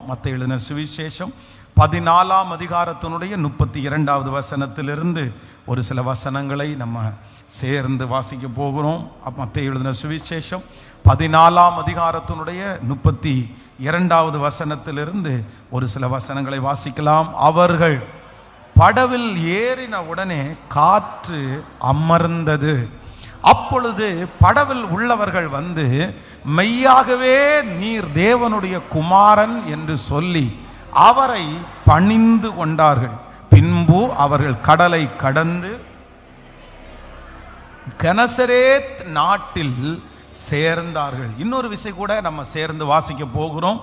மத்தேயு எழுதின சுவிசேஷம் 14ஆம் அதிகாரத்தினுடைய 32வது வசனத்திலிருந்து ஒரு சில வசனங்களை நம்ம சேர்ந்து வாசிக்க போகிறோம். மத்தேயு எழுதின சுவிசேஷம் 14ஆம் அதிகாரத்தினுடைய 32வது வசனத்திலிருந்து ஒரு சில வசனங்களை வாசிக்கலாம். அவர்கள் படவில் ஏறின உடனே காற்று அமர்ந்தது. அப்பொழுது படவில் உள்ளவர்கள் வந்து, மெய்யாகவே நீர் தேவனுடைய குமாரன் என்று சொல்லி அவரை பணிந்து கொண்டார்கள். பின்பு அவர்கள் கடலை கடந்து கெனசரேத் நாட்டில் சேர்ந்தார்கள். இன்னொரு விஷயம் கூட நம்ம சேர்ந்து வாசிக்க போகிறோம்.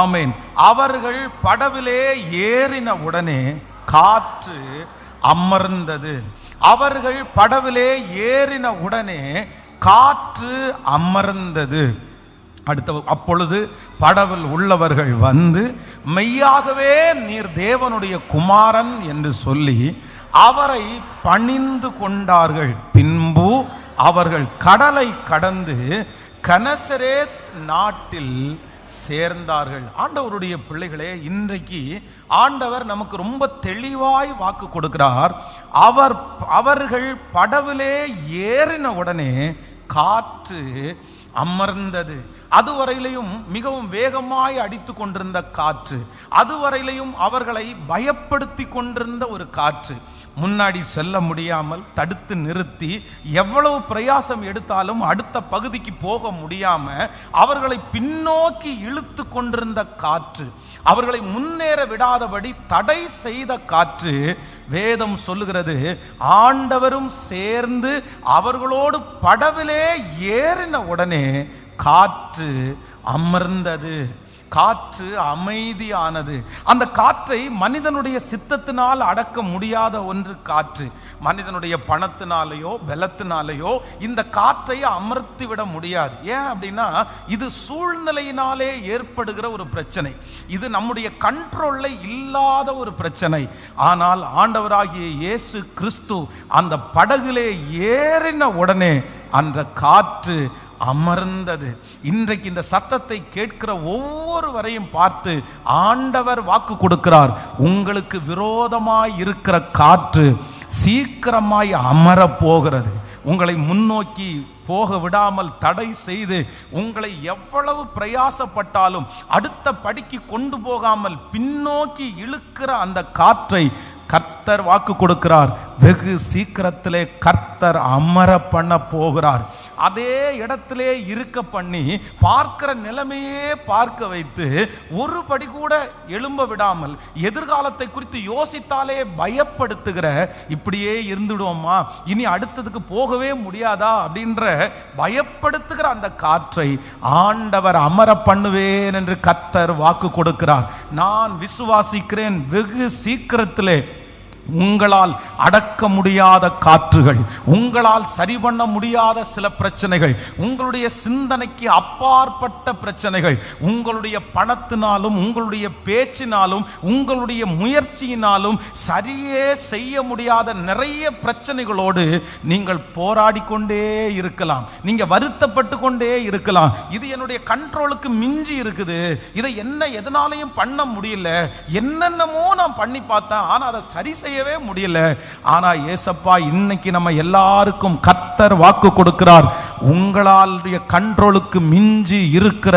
ஆமேன். அவர்கள் படவிலே ஏறின உடனே காற்று அமர்ந்தது. அவர்கள் படவிலே ஏறின உடனே காற்று அமர்ந்தது. அப்பொழுது படவில் உள்ளவர்கள் வந்து, மெய்யாகவே நீர் தேவனுடைய குமாரன் என்று சொல்லி அவரை பணிந்து கொண்டார்கள். பின்பு அவர்கள் கடலை கடந்து கெனசரேத் நாட்டில் சேர்ந்தார்கள். ஆண்டவருடைய பிள்ளைகளே, இன்றைக்கு ஆண்டவர் நமக்கு ரொம்ப தெளிவாய் வாக்கு கொடுக்கிறார். அவர்கள் படவிலே ஏறின உடனே காற்று அமர்ந்தது. அதுவரையிலையும் மிகவும் வேகமாய் அடித்து கொண்டிருந்த காற்று, அதுவரையிலையும் அவர்களை பயப்படுத்தி கொண்டிருந்த ஒரு காற்று, முன்னாடி செல்ல முடியாமல் தடுத்து நிறுத்தி எவ்வளவு பிரயாசம் எடுத்தாலும் அடுத்த பகுதிக்கு போக முடியாம அவர்களை பின்னோக்கி இழுத்து கொண்டிருந்த காற்று, அவர்களை முன்னேற விடாதபடி தடை செய்த காற்று. வேதம் சொல்லுகிறது, ஆண்டவரும் சேர்ந்து அவர்களோடு படவிலே ஏறின உடனே காற்று அமர்ந்தது. காற்று அமைதியானது. அந்த காற்றை மனிதனுடைய சித்தத்தினால் அடக்க முடியாத ஒன்று காற்று. மனிதனுடைய பணத்தினாலேயோ பலத்தினாலேயோ இந்த காற்றை அமர்த்தி விட முடியாது. ஏன் அப்படின்னா, இது சூழ்நிலையினாலே ஏற்படுகிற ஒரு பிரச்சனை. இது நம்முடைய கண்ட்ரோல்ல இல்லாத ஒரு பிரச்சனை. ஆனால் ஆண்டவராகிய இயேசு கிறிஸ்து அந்த படகிலே ஏறின உடனே அந்த காற்று அமர்ந்தது. இன்றைக்கு இந்த சத்தத்தை கேட்கிற ஒவ்வொருவரையும் பார்த்து ஆண்டவர் வாக்கு கொடுக்கிறார், உங்களுக்கு விரோதமாய் இருக்கிற காற்று சீக்கிரமாய் அமர போகிறது. உங்களை முன்னோக்கி போக விடாமல் தடை செய்து உங்களை எவ்வளவு பிரயாசப்பட்டாலும் அடுத்த படிக்கு கொண்டு போகாமல் பின்னோக்கி இழுக்கிற அந்த காற்றை கர்த்தர் வாக்கு கொடுக்கிறார். வெகு சீக்கிரத்திலே கர்த்தர் அமர பண்ண போகிறார். அதே இடத்திலே இருக்க பண்ணி பார்க்கிற நிலைமையே பார்க்க வைத்து ஒரு படி கூட எழும்ப விடாமல் எதிர்காலத்தை குறித்து யோசித்தாலே பயப்படுத்துகிற, இப்படியே இருந்துடுவோமா, இனி அடுத்ததுக்கு போகவே முடியாதா அப்படின்ற பயப்படுத்துகிற அந்த காற்றை ஆண்டவர் அமர பண்ணுவேன் என்று கர்த்தர் வாக்கு கொடுக்கிறார். நான் விசுவாசிக்கிறேன், வெகு சீக்கிரத்திலே உங்களால் அடக்க முடியாத காற்றுகள், உங்களால் சரி பண்ண முடியாத சில பிரச்சனைகள், உங்களுடைய சிந்தனைக்கு அப்பாற்பட்ட பிரச்சனைகள், உங்களுடைய பணத்தினாலும் உங்களுடைய பேச்சினாலும் உங்களுடைய முயற்சியினாலும் சரியே செய்ய முடியாத நிறைய பிரச்சனைகளோடு நீங்கள் போராடி கொண்டே இருக்கலாம். நீங்க வருத்தப்பட்டு கொண்டே இருக்கலாம். இது என்னுடைய கண்ட்ரோலுக்கு மிஞ்சி இருக்குது, இதை எதனாலையும் பண்ண முடியல, என்னென்னமோ நான் பண்ணி பார்த்தேன், ஆனா அதை சரி செய்யவே முடியல. ஆனா ஏசப்பா இன்னைக்கு நம்ம எல்லாருக்கும் கர்த்தர் வாக்கு கொடுக்கிறார், உங்களால் கண்ட்ரோலுக்கு மிஞ்சி இருக்கிற,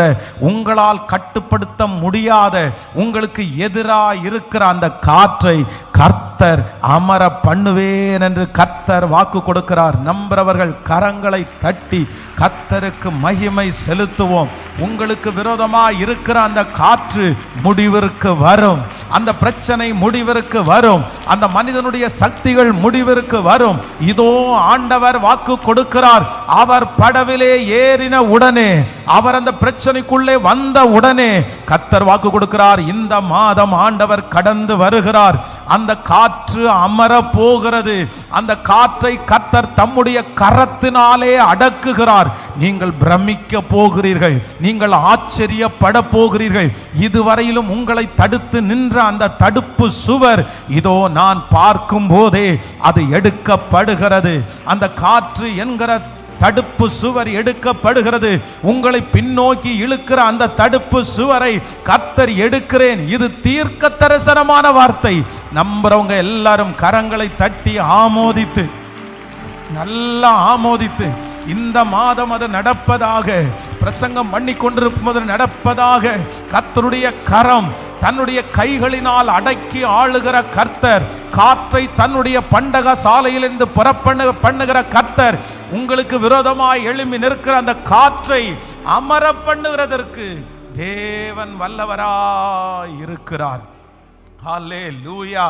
உங்களால் கட்டுப்படுத்த முடியாத, உங்களுக்கு எதிராக இருக்கிற அந்த காற்றை கர்த்தர் அமர பண்ணுவேன் என்று கர்த்தர் வாக்கு கொடுக்கிறார். நம்புறவர்கள் கரங்களை தட்டி கர்த்தருக்கு மகிமை செலுத்துவோம். உங்களுக்கு விரோதமாக இருக்கிற அந்த காற்று முடிவிற்கு வரும், அந்த பிரச்சனை முடிவிற்கு வரும், அந்த மனிதனுடைய சக்திகள் முடிவிற்கு வரும். இதோ ஆண்டவர் வாக்கு கொடுக்கிறார். அவர் படவிலே ஏறின உடனே, அவர் அந்த பிரச்சனைக்குள்ளே வந்த உடனே கர்த்தர் வாக்கு கொடுக்கிறார், இந்த மாதம் ஆண்டவர் கடந்து வருகிறார், அந்த காற்று அமர போகிறது. அந்த காற்றை கர்த்தர் தம்முடைய கரத்தினாலே அடக்குகிறார். நீங்கள் பிரமிக்க போகிறீர்கள், நீங்கள் ஆச்சரியப்பட போகிறீர்கள். இதுவரையிலும் உங்களை தடுத்து நின்ற அந்த தடுப்பு சுவர் இதோ நான் பார்க்கும் போதே அது எடுக்கப்படுகிறது. அந்த காற்று என்கிற தடுப்பு சுவர் எடுக்கப்படுகிறது. உங்களை பின்னோக்கி இழுக்கிற அந்த தடுப்பு சுவரை கர்த்தர் எடுக்கிறேன். இது தீர்க்க தரிசனமான வார்த்தை. நம்புறவங்க எல்லாரும் கரங்களை தட்டி ஆமோதித்து, நல்லா ஆமோதித்து, இந்த மாதம் அது நடப்பதாக, பிரசங்கம் பண்ணி கொண்டிருக்கும் போது நடப்பதாக. கர்த்தருடைய கரம் தன்னுடைய கைகளினால் அடக்கி ஆளுகிற கர்த்தர், காற்றை தன்னுடைய பண்டக சாலையிலிருந்து பண்ணுகிற கர்த்தர், உங்களுக்கு விரோதமாய் எழும்பி நிற்கிற அந்த காற்றை அமர பண்ணுகிறதற்கு தேவன் வல்லவராய் இருக்கிறார். ஹல்லேலூயா.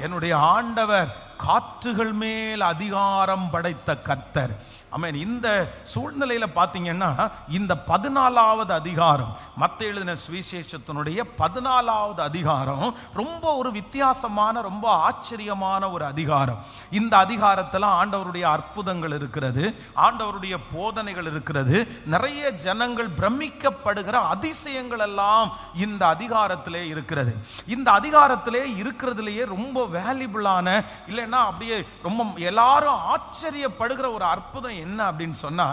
என்னுடைய ஆண்டவர் காற்றுகள் மேல் அதிகாரம் படைத்த கர்த்தர். ஆமென். இந்த சூழ்நிலையில பாத்தீங்கன்னா இந்த 14வது அதிகாரம், மத்தேயு எழுதின சுவிசேஷத்தினுடைய 14வது அதிகாரம் ரொம்ப ஒரு வித்தியாசமான, ரொம்ப ஆச்சரியமான ஒரு அதிகாரம். இந்த அதிகாரத்துல ஆண்டவருடைய அற்புதங்கள் இருக்கிறது, ஆண்டவருடைய போதனைகள் இருக்கிறது, நிறைய ஜனங்கள் பிரமிக்கப்படுகிற அதிசயங்கள் எல்லாம் இந்த அதிகாரத்திலே இருக்கிறது. இந்த அதிகாரத்திலே இருக்கிறதுலேயே ரொம்ப வேல்யூபிளான, இல்லைன்னா அப்படியே ரொம்ப எல்லாரும் ஆச்சரியப்படுகிற ஒரு அற்புதம் என்ன அப்படின்னு சொன்னா,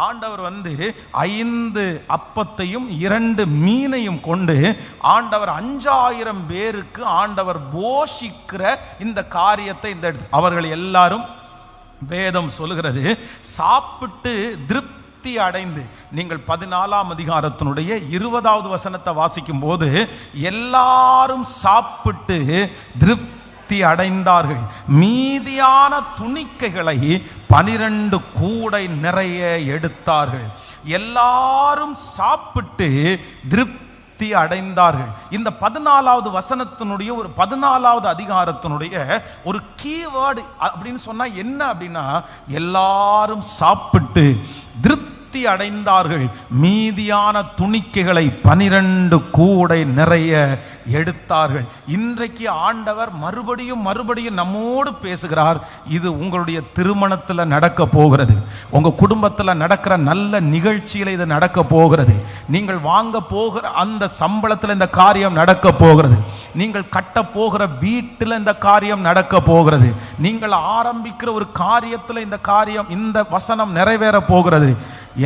ஆண்டவர் 5 அப்பத்தையும் 2 மீனையும் கொண்டு ஆண்டவர் 5000 பேருக்கு ஆண்டவர் போஷிக்கிற இந்த காரியத்தை, இந்த அவர்கள் எல்லாரும், வேதம் சொல்லுகிறது, சாப்பிட்டு திருப்தி அடைந்து, நீங்கள் 14ஆம் அதிகாரத்தினுடைய 20வது வசனத்தை வாசிக்கும் போது, எல்லாரும் சாப்பிட்டு திருப்தி அடைந்தார்கள், மீதியான துணிக்கைகளை 12 கூடை நிறைய எடுத்தார்கள். எல்லாரும் சாப்பிட்டு திருப்தி அடைந்தார்கள். இந்த 14வது வசனத்தினுடைய ஒரு 14வது அதிகாரத்தினுடைய ஒரு கீவேர்டு அப்படின்னு சொன்னா என்ன அப்படின்னா, எல்லாரும் சாப்பிட்டு திருப்தி அடைந்தார்கள், மீதியான துணிக்கைகளை 12 கூடை நிறைய எடுத்தார்கள். இன்றைக்கு ஆண்டவர் மறுபடியும் நம்மோடு பேசுகிறார். இது உங்களுடைய திருமணத்தில் நடக்க போகிறது, உங்க குடும்பத்தில் நடக்கிற நல்ல நிகழ்ச்சியில் இது நடக்க போகிறது, நீங்கள் வாங்க போகிற அந்த சம்பளத்தில் இந்த காரியம் நடக்க போகிறது, நீங்கள் கட்ட போகிற வீட்டில் இந்த காரியம் நடக்க போகிறது, நீங்கள் ஆரம்பிக்கிற ஒரு காரியத்தில் இந்த காரியம், இந்த வசனம் நிறைவேற போகிறது.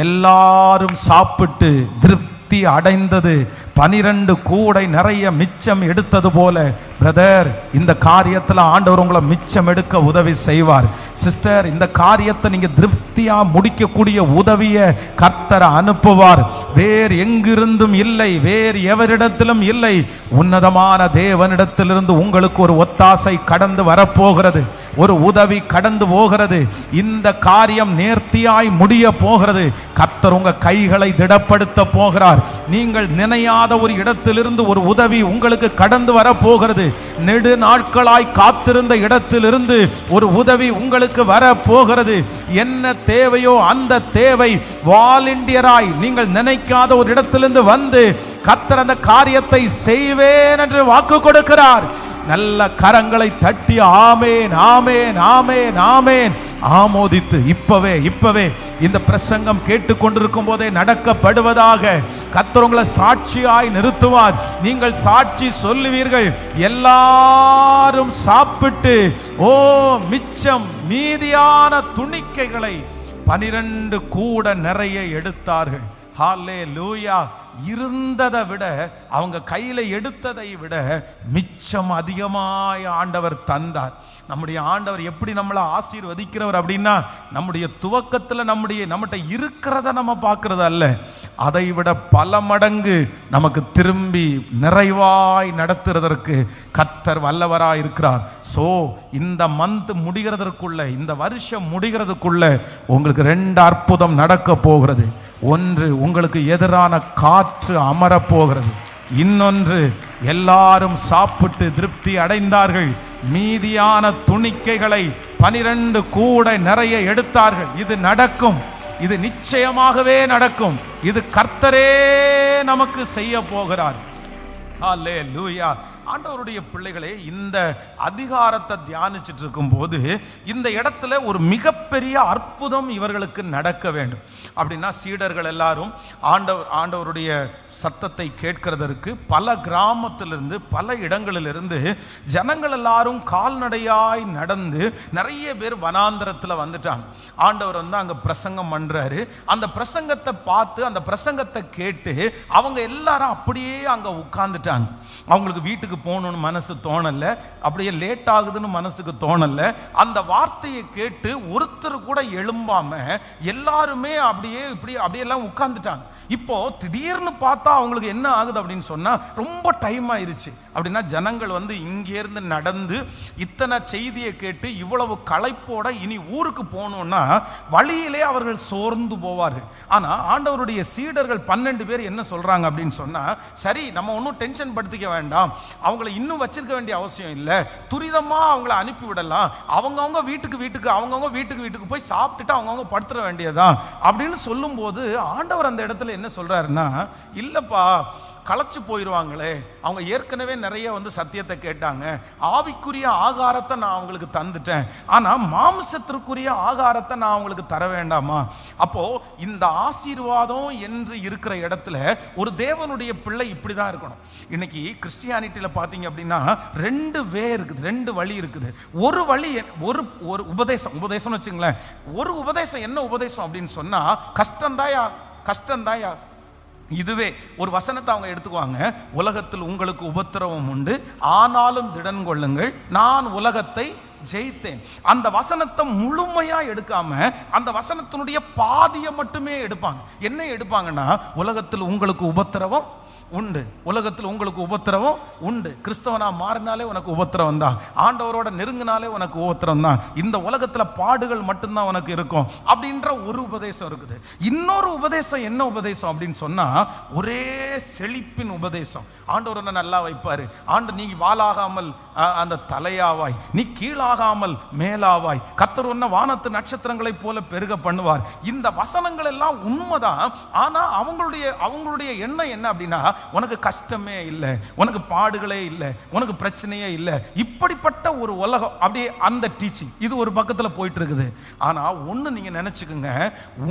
எல்லாரும் சாப்பிட்டு திருப்தி அடைந்தது, 12 கூடை நிறைய மிச்சம் எடுத்தது போல, பிரதர், இந்த காரியத்தில் ஆண்டவர் உங்களை மிச்சம் எடுக்க உதவி செய்வார். சிஸ்டர், இந்த காரியத்தை நீங்க திருப்தியா முடிக்கக்கூடிய உதவியை கர்த்தர் அனுப்புவார். வேறு எங்கிருந்தும் இல்லை, வேறு எவரிடத்திலும் இல்லை, உன்னதமான தேவனிடத்திலிருந்து உங்களுக்கு ஒரு ஒத்தாசை கடந்து வரப்போகிறது, ஒரு உதவி கடந்து போகிறது. இந்த காரியம் நேர்த்தியாய் முடிய போகிறது. கர்த்தர் உங்க கைகளை திடப்படுத்த போகிறார். நீங்கள் நினையாத ஒரு இடத்திலிருந்து ஒரு உதவி உங்களுக்கு கடந்து வர போகிறது. நெடு நாட்களாய் காத்திருந்த இடத்திலிருந்து ஒரு உதவி உங்களுக்கு வர போகிறது. என்ன தேவையோ அந்த தேவை வாலண்டியராய் நீங்கள் நினைக்காத ஒரு இடத்திலிருந்து வந்து கர்த்தர் அந்த காரியத்தை செய்வேன் என்று வாக்கு கொடுக்கிறார். நல்ல கரங்களை தட்டி ஆமேன் ஆமேன் ஆமேன் ஆமேன் ஆமோதித்து இப்பவே இந்த பிரசங்கம் கேட்டுக்கொண்டிருக்கும் போதே நடக்கப்படுவதாக. கர்த்தர் உங்களை சாட்சியாய் நிறுத்துவார். நீங்கள் சாட்சி சொல்லுவீர்கள். எல்லாரும் சாப்பிட்டு மிச்சம் மீதியான துணிக்கைகளை 12 கூட நிறைய எடுத்தார்கள். ஹல்லேலூயா. இருந்ததை விட, அவங்க கையில எடுத்ததை விட மிச்சம் அதிகமாய் ஆண்டவர் தந்தார். நம்முடைய ஆண்டவர் எப்படி நம்மளை ஆசீர்வதிக்கிறவர் அப்படின்னா, நம்முடைய துவக்கத்தில் நம்மகிட்ட இருக்கிறத நம்ம பார்க்கறது அல்ல, அதை விட பல மடங்கு நமக்கு திரும்பி நிறைவாய் நடத்துறதற்கு கர்த்தர் வல்லவராய் இருக்கிறார். ஸோ இந்த மந்த் முடிகிறதற்குள்ள, இந்த வருஷம் முடிகிறதுக்குள்ள உங்களுக்கு 2 அற்புதம் நடக்க போகிறது. ஒன்று, உங்களுக்கு எதிரான காற்று அமரப்போகிறது. இன்னொன்று, எல்லாரும் சாப்பிட்டு திருப்தி அடைந்தார்கள், மீதியான துணிக்கைகளை 12 கூடை நிறைய எடுத்தார்கள். இது நடக்கும், இது நிச்சயமாகவே நடக்கும். இது கர்த்தரே நமக்கு செய்ய போகிறார். ஹல்லேலூயா. ஆண்டவருடைய பிள்ளைகளே, இந்த அதிகாரத்தை தியானிச்சுட்டு இருக்கும்போது இந்த இடத்துல ஒரு மிகப்பெரிய அற்புதம் இவர்களுக்கு நடக்க வேண்டும். அப்படின்னா சீடர்கள் எல்லாரும் ஆண்டவருடைய சத்தத்தை கேட்கிறதற்கு பல கிராமத்திலிருந்து பல இடங்களிலிருந்து ஜனங்கள் எல்லாரும் கால்நடையாய் நடந்து நிறைய பேர் வனாந்தரத்தில் வந்துட்டாங்க. ஆண்டவர் அங்க பிரசங்கம் பண்றாரு. அந்த பிரசங்கத்தை பார்த்து அந்த பிரசங்கத்தை கேட்டு அவங்க எல்லாரும் அப்படியே அங்க உட்கார்ந்துட்டாங்க. அவங்களுக்கு வீட்டுக்கு போகணும்னு மனசு தோணல, அப்படியே லேட் ஆகுதுன்னு மனசுக்கு தோணல. அந்த வார்த்தையை கேட்டு ஒருத்தர் கூட எழும்பாம எல்லாருமே அப்படியே இப்படி அப்படியெல்லாம் உட்கார்ந்துட்டாங்க. இப்போ திடீர்னு பார்த்தா அவங்களுக்கு என்ன ஆகுது அப்படின்னு சொன்னா, ரொம்ப டைம் ஆயிருச்சு. அப்படின்னா ஜனங்கள் இங்கேருந்து நடந்து இத்தனை செய்தியை கேட்டு இவ்வளவு களைப்போட இனி ஊருக்கு போகணும்னா வழியிலே அவர்கள் சோர்ந்து போவார்கள். ஆனா ஆண்டவருடைய சீடர்கள் 12 பேர் என்ன சொல்றாங்க அப்படின்னு சொன்னா, சரி நம்ம ஒன்றும் டென்ஷன் படுத்திக்க வேண்டாம், அவங்களை இன்னும் வச்சிருக்க வேண்டிய அவசியம் இல்லை, துரிதமா அவங்களை அனுப்பி விடலாம், அவங்கவுங்க வீட்டுக்கு போய் சாப்பிட்டுட்டு அவங்கவுங்க படுத்துற வேண்டியதான் அப்படின்னு சொல்லும் போது ஆண்டவர் அந்த இடத்துல என்ன சொல்றாருன்னா, இல்லப்பா களைச்சு போயிடுவாங்களே, அவங்க ஏற்கனவே நிறைய சத்தியத்தை கேட்டாங்க, ஆவிக்குரிய ஆகாரத்தை நான் அவங்களுக்கு தந்துட்டேன், ஆனா மாம்சத்திற்குரிய ஆகாரத்தை நான் அவங்களுக்கு தர வேண்டாமா? அப்போ இந்த ஆசீர்வாதம் என்று இருக்கிற இடத்துல ஒரு தேவனுடைய பிள்ளை இப்படிதான் இருக்கணும். இன்னைக்கு கிறிஸ்டியானிட்டியில பாத்தீங்க அப்படின்னா 2 வே இருக்குது, 2 வழி இருக்குது. ஒரு வழி ஒரு உபதேசம் வச்சுங்களேன். ஒரு உபதேசம் என்ன உபதேசம் அப்படின்னு சொன்னா, கஷ்டந்தாயா. இதுவே ஒரு வசனத்தை அவங்க எடுத்துக்குவாங்க, உலகத்தில் உங்களுக்கு உபத்திரவம் உண்டு, ஆனாலும் திடன் கொள்ளுங்கள், நான் உலகத்தை ஜெயித்தேன். அந்த வசனத்தை முழுமையா எடுக்காம அந்த வசனத்தினுடைய பாதியை மட்டுமே எடுப்பாங்க. என்ன எடுப்பாங்கன்னா, உலகத்தில் உங்களுக்கு உபத்திரவம் உண்டு, உலகத்தில் உங்களுக்கு உபத்திரவம் உண்டு, கிறிஸ்தவனா மாறினாலே உனக்கு உபத்திரவம் தான், ஆண்டவரோட நெருங்கினாலே உனக்கு உபத்திரம் தான், இந்த உலகத்தில் பாடுகள் மட்டும்தான் உனக்கு இருக்கும் அப்படின்ற ஒரு உபதேசம் இருக்குது. இன்னொரு உபதேசம் என்ன உபதேசம் அப்படின்னு சொன்னா, ஒரே செழிப்பின் உபதேசம். ஆண்டவர் நல்லா வைப்பாரு. நீ வாளாகாமல் அந்த தலையாவாய், நீ கீழாகாமல் மேலாவாய், கர்த்தர் உன்னை வானத்து நட்சத்திரங்களை போல பெருக பண்ணுவார். இந்த வசனங்கள் எல்லாம் உண்மைதான். ஆனா அவங்களுடைய எண்ணம் என்ன அப்படின்னா, உனக்கு கஷ்டமே இல்லை, உனக்கு பாடுகளே இல்லை, உனக்கு பிரச்சனையே இல்லை, இப்படிப்பட்ட ஒரு உலகம். அப்படியே அந்த டீச்சிங் இது ஒரு பக்கத்துல போயிட்டு இருக்குது. ஆனா ஒண்ணு நீங்க நினைச்சுக்குங்க,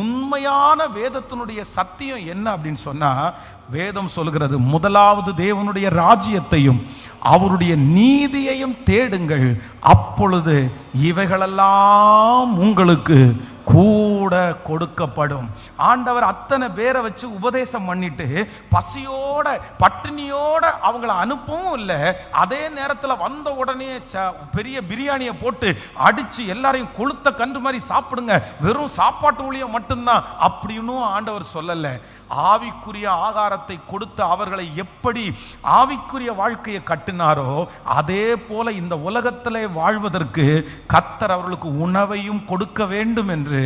உண்மையான வேதத்தினுடைய சத்தியம் என்ன அப்படின்னு சொன்னா, வேதம் சொல்கிறது, முதலாவது தேவனுடைய ராஜ்யத்தையும் அவருடைய நீதியையும் தேடுங்கள், அப்பொழுது இவைகளெல்லாம் உங்களுக்கு கூட கொடுக்கப்படும். ஆண்டவர் அத்தனை பேரை வச்சு உபதேசம் பண்ணிட்டு பசியோட பட்டினியோட அவங்கள அனுப்பவும் இல்லை, அதே நேரத்தில் வந்த உடனே பெரிய பிரியாணியை போட்டு அடிச்சு எல்லாரையும் கொளுத்த கன்று மாதிரி சாப்பிடுங்க, வெறும் சாப்பாட்டு ஊழியம் மட்டும்தான் அப்படின்னு ஆண்டவர் சொல்லலை. ஆவிக்குரிய ஆகாரத்தை கொடுத்து அவர்களை எப்படி ஆவிக்குரிய வாழ்க்கையை கட்டினாரோ அதே போல இந்த உலகத்திலே வாழ்வதற்கு கர்த்தர் அவர்களுக்கு உணவையும் கொடுக்க வேண்டும் என்று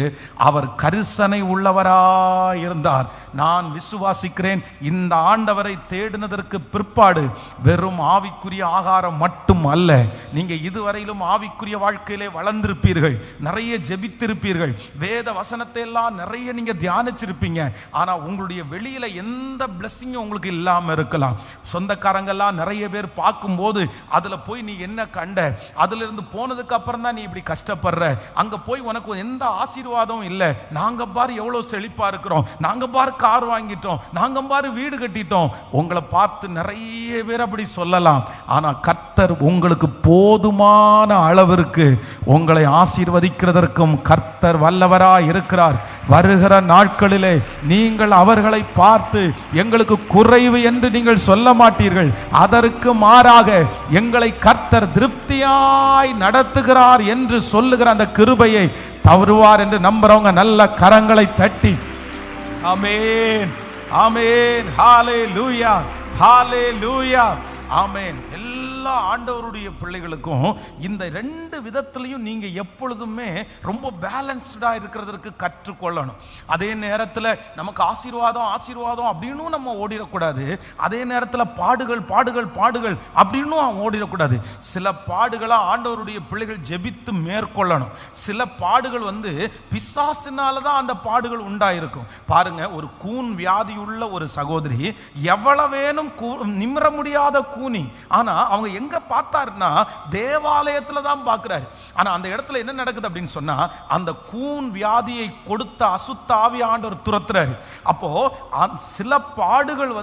அவர் கரிசனை உள்ளவராயிருந்தார். நான் விசுவாசிக்கிறேன், இந்த ஆண்டவரை தேடினதற்கு பிற்பாடு வெறும் ஆவிக்குரிய ஆகாரம் மட்டும் அல்ல, நீங்க இதுவரையிலும் ஆவிக்குரிய வாழ்க்கையிலே வளர்ந்திருப்பீர்கள், நிறைய ஜெபித்திருப்பீர்கள், வேத வசனத்தை எல்லாம் நிறைய நீங்க தியானிச்சிருப்பீங்க. ஆனா உங்களுடைய வெளியில எந்த பிளஸிங்கும் உங்களுக்கு இல்லாம இருக்கலாம். சொந்தக்காரங்கெல்லாம் நிறைய பேர் பார்க்கும்போது அதுல போய் நீ என்ன கண்ட, அதுல இருந்து போனதுக்கு அப்புறம் தான் நீ இப்படி கஷ்டப்படுற, அங்க போய் உனக்கு எந்த ஆசீர்வாதமும் இல்லை, நாங்க பாரு எவ்வளவு செழிப்பா இருக்கிறோம், நாங்க பாரு கார் வாங்கிட்டோம், நாங்க பாரு வீடு கட்டிட்டோம், உங்களை பார்த்து நிறைய பேர் அப்படி சொல்லலாம். ஆனா கர்த்தர் உங்களுக்கு போதுமான அளவிற்கு உங்களை ஆசீர்வதிக்கிறதற்கும் கர்த்தர் வல்லவராய் இருக்கிறார். வருகிற நாட்களிலே நீங்கள் அவர்களை பார்த்து எங்களுக்கு குறைவு என்று நீங்கள் சொல்ல மாட்டீர்கள், அதற்கு மாறாக எங்களை கர்த்தர் திருப்தியாய் நடத்துகிறார் என்று சொல்லுகிற அந்த கிருபையை தருவார் என்று நம்புறவங்க நல்ல கரங்களை தட்டி ஆமென், ஆமென், ஹalleluya, ஹalleluya, ஆமென். எல்லா ஆண்டவருடைய பிள்ளைகளுக்கும் இந்த 2 விதத்திலையும் நீங்க எப்பொழுதுமே ரொம்ப பேலன்ஸ்டா இருக்கிறதுக்கு கற்றுக்கொள்ளணும். அதே நேரத்தில் நமக்கு ஆசீர்வாதம் ஆசீர்வாதம் அப்படின்னு நம்ம ஓடிடக்கூடாது, அதே நேரத்தில் பாடுகள் பாடுகள் பாடுகள் அப்படின்னு ஓடிடக்கூடாது. சில பாடுகளை ஆண்டவருடைய பிள்ளைகள் ஜெபித்து மேற்கொள்ளணும். சில பாடுகள் பிசாசினால தான் அந்த பாடுகள் உண்டாயிருக்கும். பாருங்க, ஒரு கூன் வியாதியுள்ள ஒரு சகோதரி எவ்வளவேனும் நிமிர முடியாத கூனி. ஆனா அவங்க எங்க பார்த்தாருன்னா தேவாலயத்துல தான் பார்க்கிறாரு. ஆனா அந்த இடத்துல என்ன நடக்குது அப்படின்னு சொன்னா, அந்த கூன் வியாதியை கொடுத்த அசுத்த ஆவி ஆண்டவர் துரத்துறாரு. அப்போ சில பாடுகள்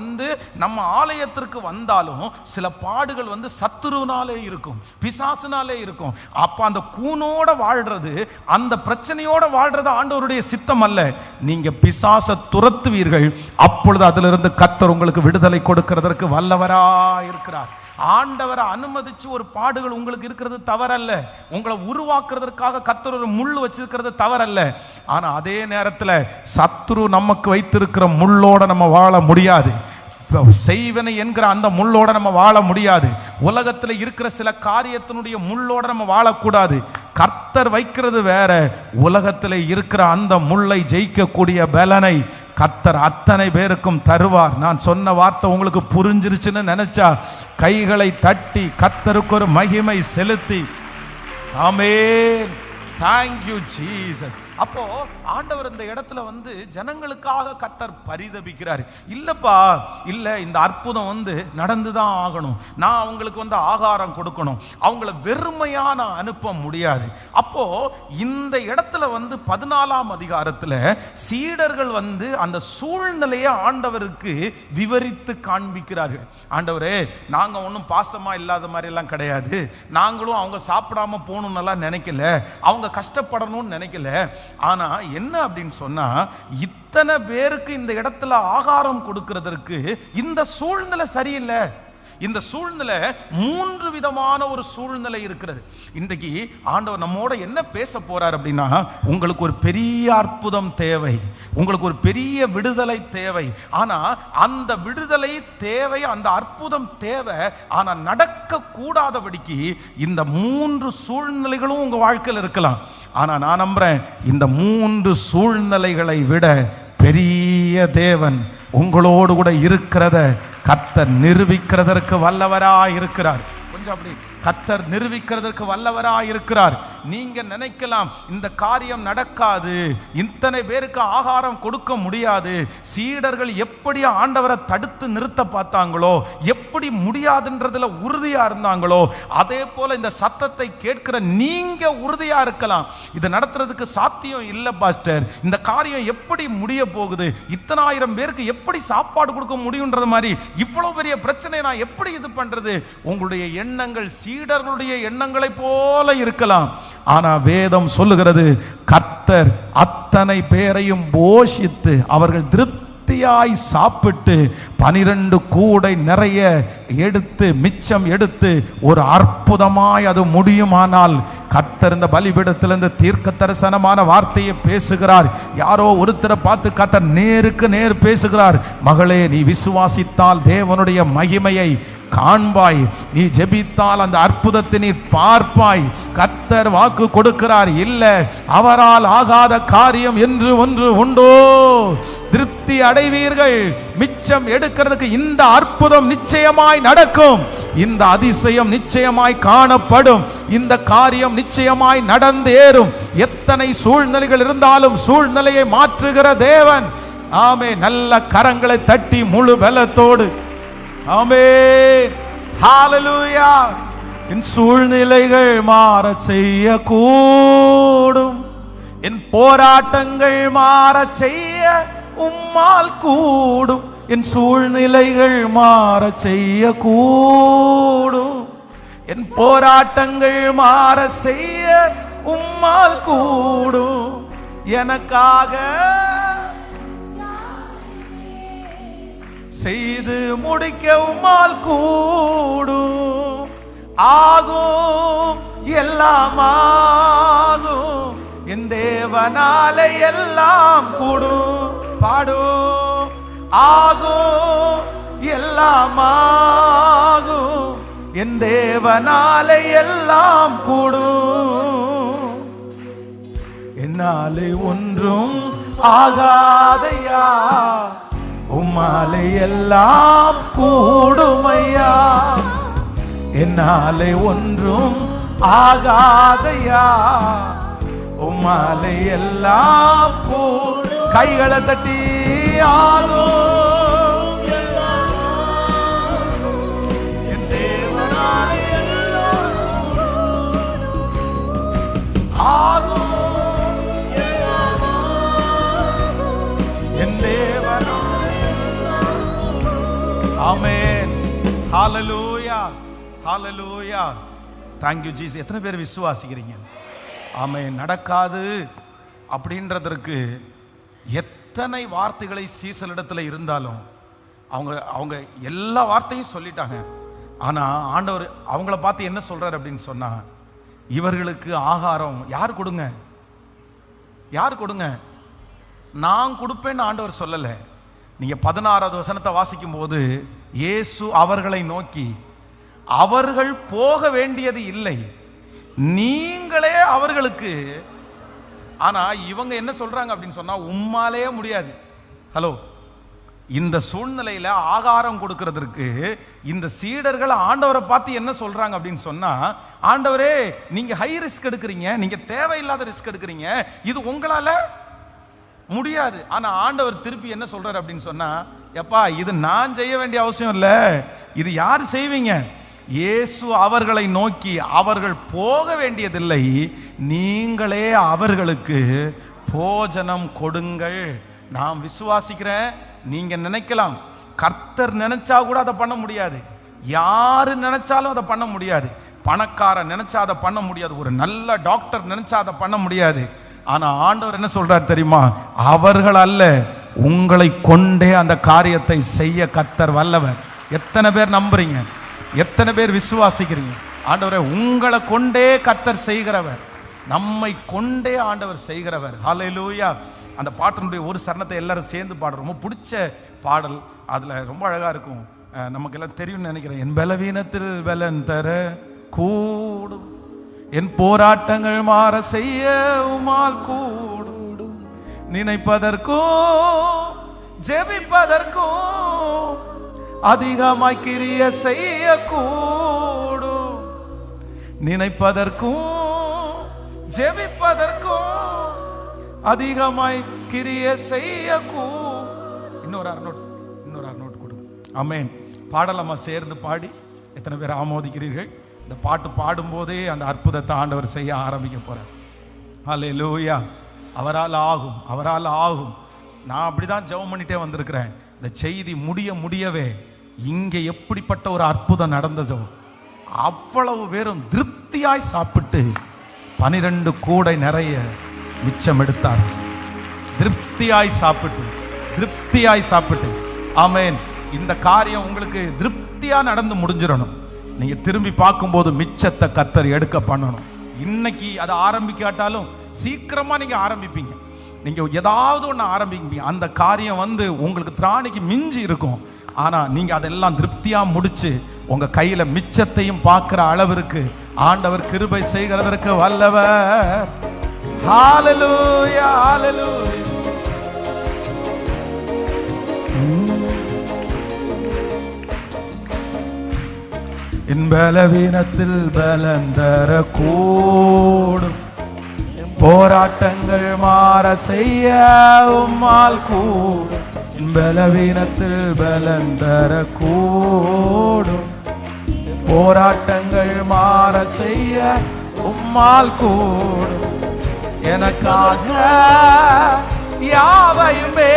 நம்ம ஆலயத்திற்கு வந்தாலும் சில பாடுகள் சத்துருனாலே இருக்கும், பிசாசுனாலே இருக்கும். அப்ப அந்த கூனோட வாழ்றது, அந்த பிரச்சனையோட வாழ்றது ஆண்டவருடைய சித்தம் அல்ல. நீங்க பிசாசை துரத்துவீர்கள், அப்பொழுது அதிலிருந்து கர்த்தர் உங்களுக்கு விடுதலை கொடுக்கிறதற்கு வல்லவராய் இருக்கிறார். ஆண்டவரை அனுமதிச்சு ஒரு பாடுகள் உங்களுக்கு இருக்கிறது தவறல்ல. உங்களை உருவாக்குறதற்காக கர்த்தர் ஒரு முள் வச்சிருக்கிறது தவறல்ல. ஆனா அதே நேரத்தில் சத்துரு நமக்கு வைத்திருக்கிற முள்ளோட நம்ம வாழ முடியாது. செய்வனை என்கிற அந்த முள்ளோட நம்ம வாழ முடியாது. உலகத்தில் இருக்கிற சில காரியத்தினுடைய முள்ளோட நம்ம வாழக்கூடாது. கர்த்தர் வைக்கிறது வேற, உலகத்தில் இருக்கிற அந்த முள்ளை ஜெயிக்கக்கூடிய பலனை கர்த்தர் அத்தனை பேருக்கும் தருவார். நான் சொன்ன வார்த்தை உங்களுக்கு புரிஞ்சிருச்சுன்னு நினைச்சா கைகளை தட்டி கர்த்தருக்கு ஒரு மகிமை செலுத்தி ஆமென், தேங்க் யூ ஜீசஸ். அப்போ ஆண்டவர் இந்த இடத்துல ஜனங்களுக்காக கர்த்தர் பரிதபிக்கிறார். இல்லப்பா, இல்ல இந்த அற்புதம் நடந்துதான் ஆகணும், நான் அவங்களுக்கு ஆகாரம் கொடுக்கணும், அவங்கள வெறுமையான அனுப்ப முடியாது. அப்போ இந்த இடத்துல 14ஆம் அதிகாரத்துல சீடர்கள் அந்த சூழ்நிலையை ஆண்டவருக்கு விவரித்து காண்பிக்கிறார்கள். ஆண்டவரே, நாங்க ஒன்றும் பாசமா இல்லாத மாதிரி எல்லாம் கிடையாது, நாங்களும் அவங்க சாப்பிடாம போகணும்னு நினைக்கல, அவங்க கஷ்டப்படணும்னு நினைக்கல. ஆனா என்ன அப்படின்னு சொன்னா, இத்தனை பேருக்கு இந்த இடத்துல ஆகாரம் கொடுக்கிறதற்கு இந்த சூழ்நிலை சரியில்லை. இந்த சூழ்நிலை 3 விதமான ஒரு சூழ்நிலை இருக்கிறது. இன்றைக்கு ஆண்டவர் நம்மோட என்ன பேச போறார் அப்படின்னா, உங்களுக்கு ஒரு பெரிய அற்புதம் தேவை, உங்களுக்கு ஒரு பெரிய விடுதலை தேவை. ஆனா அந்த விடுதலை தேவை, அந்த அற்புதம் தேவை. ஆனா நடக்க கூடாதபடிக்கு இந்த 3 சூழ்நிலைகளும் உங்க வாழ்க்கையில் இருக்கலாம். ஆனா நான் நம்புறேன், இந்த 3 சூழ்நிலைகளை விட பெரிய தேவன் உங்களோடு கூட இருக்கிறத கர்த்தர் நிரூபிக்கிறதற்கு வல்லவராய் இருக்கிறார். கொஞ்சம் அப்படி, கர்த்தர் நிரூபிக்கிறதற்கு வல்லவராய் இருக்கிறார். நீங்க நினைக்கலாம் இந்த காரியம் நடக்காது, இத்தனை பேருக்கு ஆகாரம் கொடுக்க முடியாது. சீடர்கள் எப்படி ஆண்டவரை தடுத்து நிறுத்த பார்த்தாங்களோ, எப்படி முடியாதுன்றதுல உறுதியா இருந்தாங்களோ, அதே போல இந்த சத்தத்தை கேட்கிற நீங்க உறுதியா இருக்கலாம். இதை நடத்துறதுக்கு சாத்தியம் இல்லை பாஸ்டர், இந்த காரியம் எப்படி முடிய போகுது, இத்தனை ஆயிரம் பேருக்கு எப்படி சாப்பாடு கொடுக்க முடியும்ன்றது மாதிரி இவ்வளவு பெரிய பிரச்சனை நான் எப்படி இது பண்றது? உங்களுடைய எண்ணங்கள் சீடர்களுடைய எண்ணங்களை போல இருக்கலாம். ஆனா வேதம் சொல்லுகிறது, கர்த்தர் அத்தனை பேரையும் போஷித்து அவர்கள் திருப்தியாய் சாப்பிட்டு 12 கூடை நிறைய எடுத்து மிச்சம் எடுத்து ஒரு அற்புதமாய் அது முடியுமானால், கர்த்தர் இந்த பலிபீடத்திலிருந்து தீர்க்க தரிசனமான வார்த்தையை பேசுகிறார். யாரோ ஒருத்தரை பார்த்து கர்த்தர் நேருக்கு நேர் பேசுகிறார். மகளே, நீ விசுவாசித்தால் தேவனுடைய மகிமையை காண்பாய், நீ ஜெபித்தால் அந்த அற்புதத்தை நீ பார்ப்பாய். கர்த்தர் வாக்கு கொடுக்கிறார், இல்ல அவரால் ஆகாத காரியம் என்று ஒன்று உண்டோ? திருப்தி அடைவீர்கள். மிச்சம் எடுக்கிறதுக்கு இந்த அற்புதம் நிச்சயமாய் நடக்கும், இந்த அதிசயம் நிச்சயமாய் காணப்படும், இந்த காரியம் நிச்சயமாய் நடந்தேறும். எத்தனை சூழ்நிலைகள் இருந்தாலும் சூழ்நிலையை மாற்றுகிற தேவன். ஆமே, நல்ல கரங்களை தட்டி முழு பலத்தோடு ஆமென், ஹalleluya. என் சூழ்நிலைகள் மாற செய்ய கூடும், என் போராட்டங்கள் மாற செய்ய உம்மால் கூடும். என் சூழ்நிலைகள் மாற செய்ய கூடும், என் போராட்டங்கள் மாற செய்ய உம்மால் கூடும். எனக்காக செய்து முடிக்க உம்மால் கூடும். ஆகும், எல்லாம் ஆகும், என் தேவனாலே எல்லாம் கூடும். பாடும், ஆகும், எல்லாம் ஆகும், என் தேவனாலே எல்லாம் கூடும். என்னாலே ஒன்றும் ஆகாதையா, உம்மாலே எல்லாம் கூடுமையா. என்னாலே ஒன்றும் ஆகாதையா, உம்மாலே எல்லாம் கூடும். கைகளை தட்டி ஆகும், என் ஹalleluya, ஹalleluya. Thank you Jesus. எத்தனை பேர் விசுவாசிக்கிறீங்க? ஆமென். நடக்காது அப்படின்றதற்கு எத்தனை வார்த்தைகளை சீசலிடத்தில் இருந்தாலும் அவங்க எல்லா வார்த்தையும் சொல்லிட்டாங்க. ஆனா ஆண்டவர் அவங்கள பார்த்து என்ன சொல்றாரு அப்படின்னு சொன்னா, இவர்களுக்கு ஆகாரம் யார் கொடுங்க, யார் கொடுங்க? நான் கொடுப்பேன்னு ஆண்டவர் சொல்லல. நீங்க 16வது வசனத்தை வாசிக்கும் போது, இயேசு அவர்களை நோக்கி, அவர்கள் போக வேண்டியது இல்லை, நீங்களே அவர்களுக்கு. ஆனா இவங்க என்ன சொல்றாங்க அப்படின்னு சொன்னா, உம்மாலே முடியாது. ஹலோ, இந்த சூழ்நிலையில ஆகாரம் கொடுக்கிறதுக்கு இந்த சீடர்கள் ஆண்டவரை பார்த்து என்ன சொல்றாங்க அப்படின்னு சொன்னா, ஆண்டவரே நீங்க ஹை ரிஸ்க் எடுக்கிறீங்க, நீங்க தேவையில்லாத ரிஸ்க் எடுக்கிறீங்க, இது உங்களால முடியாது. ஆனா ஆண்டவர் திருப்பி என்ன சொல்றாரு அப்படின்னு சொன்னா, எப்பா இது நான் செய்ய வேண்டிய அவசியம் இல்லை, இது யார் செய்வீங்க? இயேசு அவர்களை நோக்கி, அவர்கள் போக வேண்டியதில்லை, நீங்களே அவர்களுக்கு போஜனம் கொடுங்கள். நான் விசுவாசிக்கிறேன். நீங்க நினைக்கலாம், கர்த்தர் நினைச்சா கூட அதை பண்ண முடியாது, யாரு நினைச்சாலும் அதை பண்ண முடியாது, பணக்காரன் நினைச்சா அதை பண்ண முடியாது, ஒரு நல்ல டாக்டர் நினைச்சா அதை பண்ண முடியாது. ஆனா ஆண்டவர் என்ன சொல்றார் தெரியுமா? அவர்கள் அல்ல, உங்களை கொண்டே அந்த காரியத்தை செய்ய கர்த்தர் வல்லவர். எத்தனை பேர் நம்புறீங்க? எத்தனை பேர் விசுவாசிக்கிறீங்க? ஆண்டவரே உங்களை கொண்டே கர்த்தர் செய்கிறவர், நம்மை கொண்டே ஆண்டவர் செய்கிறவர். ஹல்லேலூயா. அந்த பாட்டினுடைய ஒரு சரணத்தை எல்லாரும் சேர்ந்து பாடுறோம். ரொம்ப பிடிச்ச பாடல், அதுல ரொம்ப அழகா இருக்கும். நமக்கு எல்லாம் தெரியும்னு நினைக்கிறேன். என் பலவீனத்தில் பலன் தர கூடும், என் போராட்டங்கள் மாற செய்ய உமால் கூடும், நினைப்பதற்கும் ஜெபிப்பதற்கும் அதிகமாய் கிரிய செய்ய கூடும், நினைப்பதற்கும் ஜெபிப்பதற்கும் அதிகமாய் கிரிய செய்ய கூடும். இன்னொரு அரை நோட் கொடுங்க. ஆமென். பாடலாமா சேர்ந்து பாடி எத்தனை பேர் ஆமோதிக்கிறீர்கள்? இந்த பாட்டு பாடும்போதே அந்த அற்புதத்தை ஆண்டவர் செய்ய ஆரம்பிக்க போறார். ஹல்லேலூயா. அவரால் ஆகும், அவரால் ஆகும். நான் அப்படிதான் ஜெபம் பண்ணிட்டே வந்திருக்கிறேன். இந்த செய்தி முடியவே இங்கே எப்படிப்பட்ட ஒரு அற்புதம் நடந்ததோ, அவ்வளவு பேரும் திருப்தியாய் சாப்பிட்டு 12 கூடை நிறைய மிச்சம் எடுத்தார். திருப்தியாய் சாப்பிட்டு. ஆமென். இந்த காரியம் உங்களுக்கு திருப்தியா நடந்து முடிஞ்சிடணும். நீங்க திரும்பி பார்க்கும்போது மிச்சத்தை கர்த்தர் எடுக்க பண்ணணும். இன்னைக்கு அதை ஆரம்பிக்காட்டாலும் சீக்கிரமா நீங்க ஆரம்பிப்பீங்க. நீங்க ஏதாவது ஒன்று ஆரம்பிப்பீங்க, அந்த காரியம் வந்து உங்களுக்கு திராணிக்கு மிஞ்சி இருக்கும். ஆனா நீங்க அதெல்லாம் திருப்தியா முடிச்சு உங்க கையில மிச்சத்தையும் பார்க்கிற அளவிற்கு ஆண்டவர் கிருபை செய்கிறதற்கு வல்லவர். ஹalleluya, hallelujah. என் பலவீனத்தில் பலன் தர கூடும், போராட்டங்கள் மாற செய்ய உம்மால் கூடும், என் பலவீனத்தில் பலன் தர கூடும், போராட்டங்கள் மாற செய்ய உம்மால் கூடும், எனக்காக யாவையுமே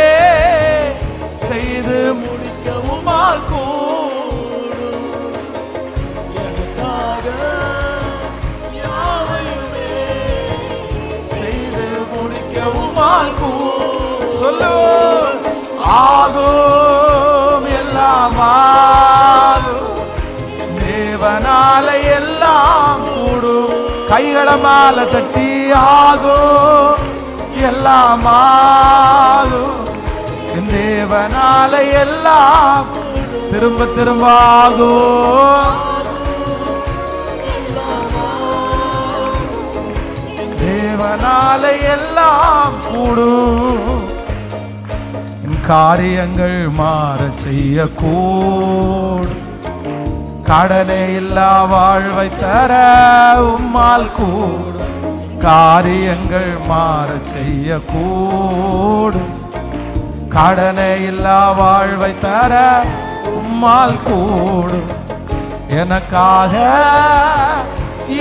செய்து முடிக்க உம்மால் கூடும், எனக்காக யாவையுமே செய்து முடிக்க உம்மால் கூடும். சொல்லு, ஆகும் எல்லாம் ஆகும், தேவனால எல்லாம் கூடும். கைகளை மேல தட்டி, ஆகும் எல்லாம் ஆகும், தேவனால எல்லாம் திரும்ப திரும்ப ஆகும், தேவனால எல்லாம் கூடும். காரியங்கள் மாற செய்ய கூடும், கடனே இல்லா வாழ்வை தர உம்மால் கூடும், காரியங்கள் மாற செய்ய கூடும், கடனே இல்லா வாழ்வை தர உம்மால் கூடும், எனக்காக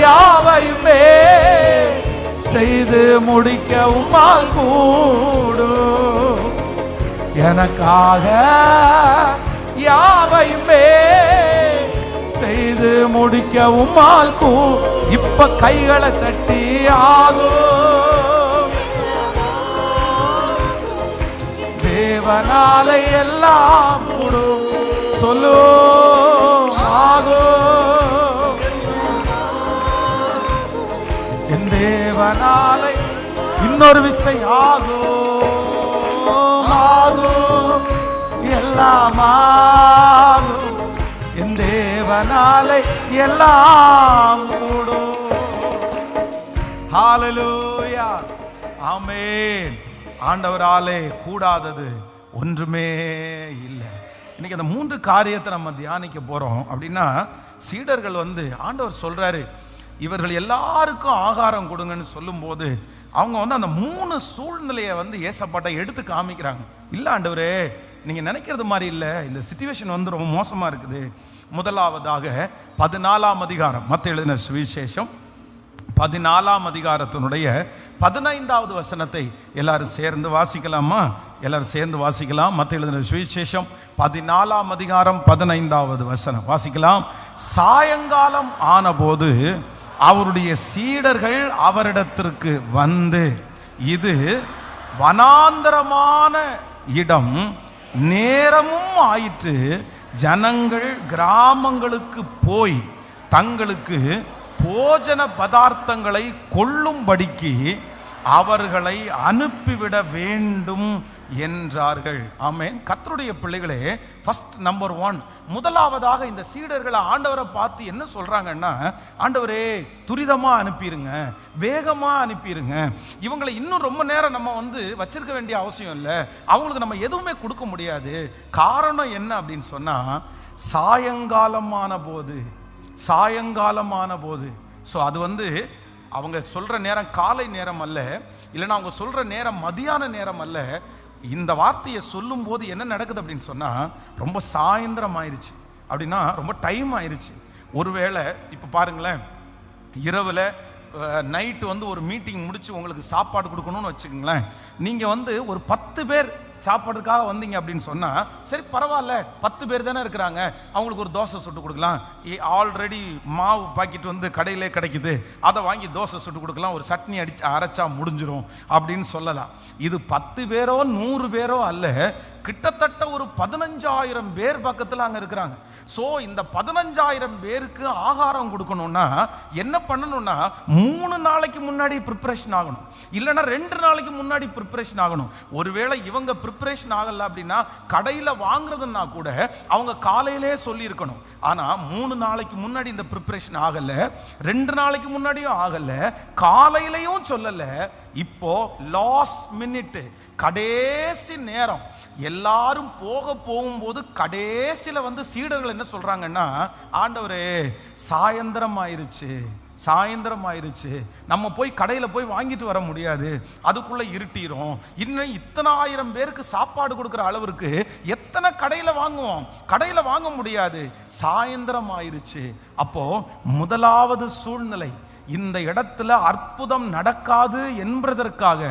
யாவையுமே செய்து முடிக்க உம்மால் கூடும், எனக்காக யாவையுமே செய்து முடிக்க உம்மால் இப்ப கைகளை தட்டி ஆகும். தேவனாலே எல்லாம் கூடும் சொல்லு ஆகும். என் தேவனாலே இன்னொரு விசை ஆகும் ஆகும் எல்லாம் ஆகும். என் தேவனாலே எல்லாம் கூடும். ஹல்லேலூயா ஆமென். ஆண்டவராலே கூடாதது ஒன்றுமே இல்லை. இன்னைக்கு அந்த 3 காரியத்தை நம்ம தியானிக்க போறோம். அப்படின்னா சீடர்கள் ஆண்டவர் சொல்றாரு இவர்கள் எல்லாருக்கும் ஆகாரம் கொடுங்கன்னு சொல்லும்போது அவங்க அந்த 3 சூழ்நிலையை ஏசப்பாட்ட எடுத்து காமிக்கிறாங்க. இல்லை ஆண்டவரே, நீங்க நினைக்கிறது மாதிரி இல்லை, இந்த சிச்சுவேஷன் ரொம்ப மோசமா இருக்குது. முதலாவதாக 14ஆம் அதிகாரம், மத்தேயு எழுதின சுவிசேஷம் 14ஆம் அதிகாரத்தினுடைய 15வது வசனத்தை எல்லாரும் சேர்ந்து வாசிக்கலாமா? எல்லாரும் சேர்ந்து வாசிக்கலாம். மத்தேயு எழுதின சுவிசேஷம் 14ஆம் அதிகாரம் 15வது வசனம் வாசிக்கலாம். சாயங்காலம் ஆனபோது அவருடைய சீடர்கள் அவரிடத்திற்கு வந்து, இது வனாந்தரமான இடம், நேரமும் ஆயிற்று, ஜனங்கள் கிராமங்களுக்கு போய் தங்களுக்கு போஜன பதார்த்தங்களை கொள்ளும்படிக்கு அவர்களை அனுப்பிவிட வேண்டும் என்றார்கள். ஆமென். கர்த்தருடைய பிள்ளைகளே, ஃபர்ஸ்ட் நம்பர் 1, முதலாவதாக இந்த சீடர்களை ஆண்டவரை பார்த்து என்ன சொல்றாங்கன்னா, ஆண்டவரே துரிதமா அனுப்பிடுங்க, வேகமா அனுப்பிடுங்க. இவங்களை இன்னும் ரொம்ப நேரம் நம்ம வச்சிருக்க வேண்டிய அவசியம் இல்லை, அவங்களுக்கு நம்ம எதுவுமே கொடுக்க முடியாது. காரணம் என்ன அப்படின்னு சொன்னா, சாயங்காலமான போது ஸோ அது அவங்க சொல்ற நேரம் காலை நேரம் அல்ல, இல்லைன்னா அவங்க சொல்ற நேரம் மதியான நேரம் அல்ல. இந்த வார்த்தையை சொல்லும் போது என்ன நடக்குது அப்படின்னு சொன்னா, ரொம்ப சாயந்தரம் ஆயிடுச்சு. அப்படின்னா ரொம்ப டைம் ஆயிடுச்சு. ஒருவேளை இப்போ பாருங்களேன், இரவுல நைட்டு ஒரு மீட்டிங் முடிச்சு உங்களுக்கு சாப்பாடு கொடுக்கணும்னு வச்சுக்கோங்களேன். நீங்க ஒரு 10 பேர் சாப்பாடுக்காக வந்தீங்க அப்படின்னு சொன்னா, சரி பரவாயில்ல, 10 பேர் தானே இருக்கிறாங்க, அவங்களுக்கு ஒரு தோசை சுட்டு கொடுக்கலாம், ஆல்ரெடி மாவு பாக்கெட் கடையிலே கிடைக்குது, அதை வாங்கி தோசை சுட்டு கொடுக்கலாம், ஒரு சட்னி அரைச்சா முடிஞ்சிடும் அப்படின்னு சொல்லலாம். இது 10 பேரோ 100 பேரோ அல்ல, கிட்டத்தட்ட ஒரு 15,000 பேர் பக்கத்தில் அங்கே இருக்கிறாங்க. ஸோ இந்த 15,000 பேருக்கு ஆகாரம் கொடுக்கணும்னா என்ன பண்ணணும்னா, 3 நாளைக்கு முன்னாடி ப்ரிப்பரேஷன் ஆகணும், இல்லைன்னா 2 நாளைக்கு முன்னாடி ப்ரிப்பரேஷன் ஆகணும். ஒருவேளை இவங்க ப்ரிப்பரேஷன் ஆகல அப்படின்னா கடையில் வாங்குறதுன்னா கூட அவங்க காலையிலே சொல்லி இருக்கணும். ஆனால் 3 நாளைக்கு முன்னாடி இந்த ப்ரிப்பரேஷன் ஆகலை, 2 நாளைக்கு முன்னாடியும் ஆகலை, காலையிலையும் சொல்லலை. இப்போ லாஸ்ட் மினிட், கடைசி நேரம், எல்லாரும் போகும்போது கடைசியில் சீடர்கள் என்ன சொல்றாங்கன்னா, ஆண்டவரே சாயந்தரம் ஆயிருச்சு, நம்ம போய் கடையில் போய் வாங்கிட்டு வர முடியாது, அதுக்குள்ள இருட்டிரும், இன்னும் இத்தனை 1000 பேருக்கு சாப்பாடு கொடுக்குற அளவிற்கு எத்தனை கடையில் வாங்குவோம், கடையில் வாங்க முடியாது, சாயந்தரம் ஆயிருச்சு. அப்போ முதலாவது சூழ்நிலை, இந்த இடத்துல அற்புதம் நடக்காது என்பதற்காக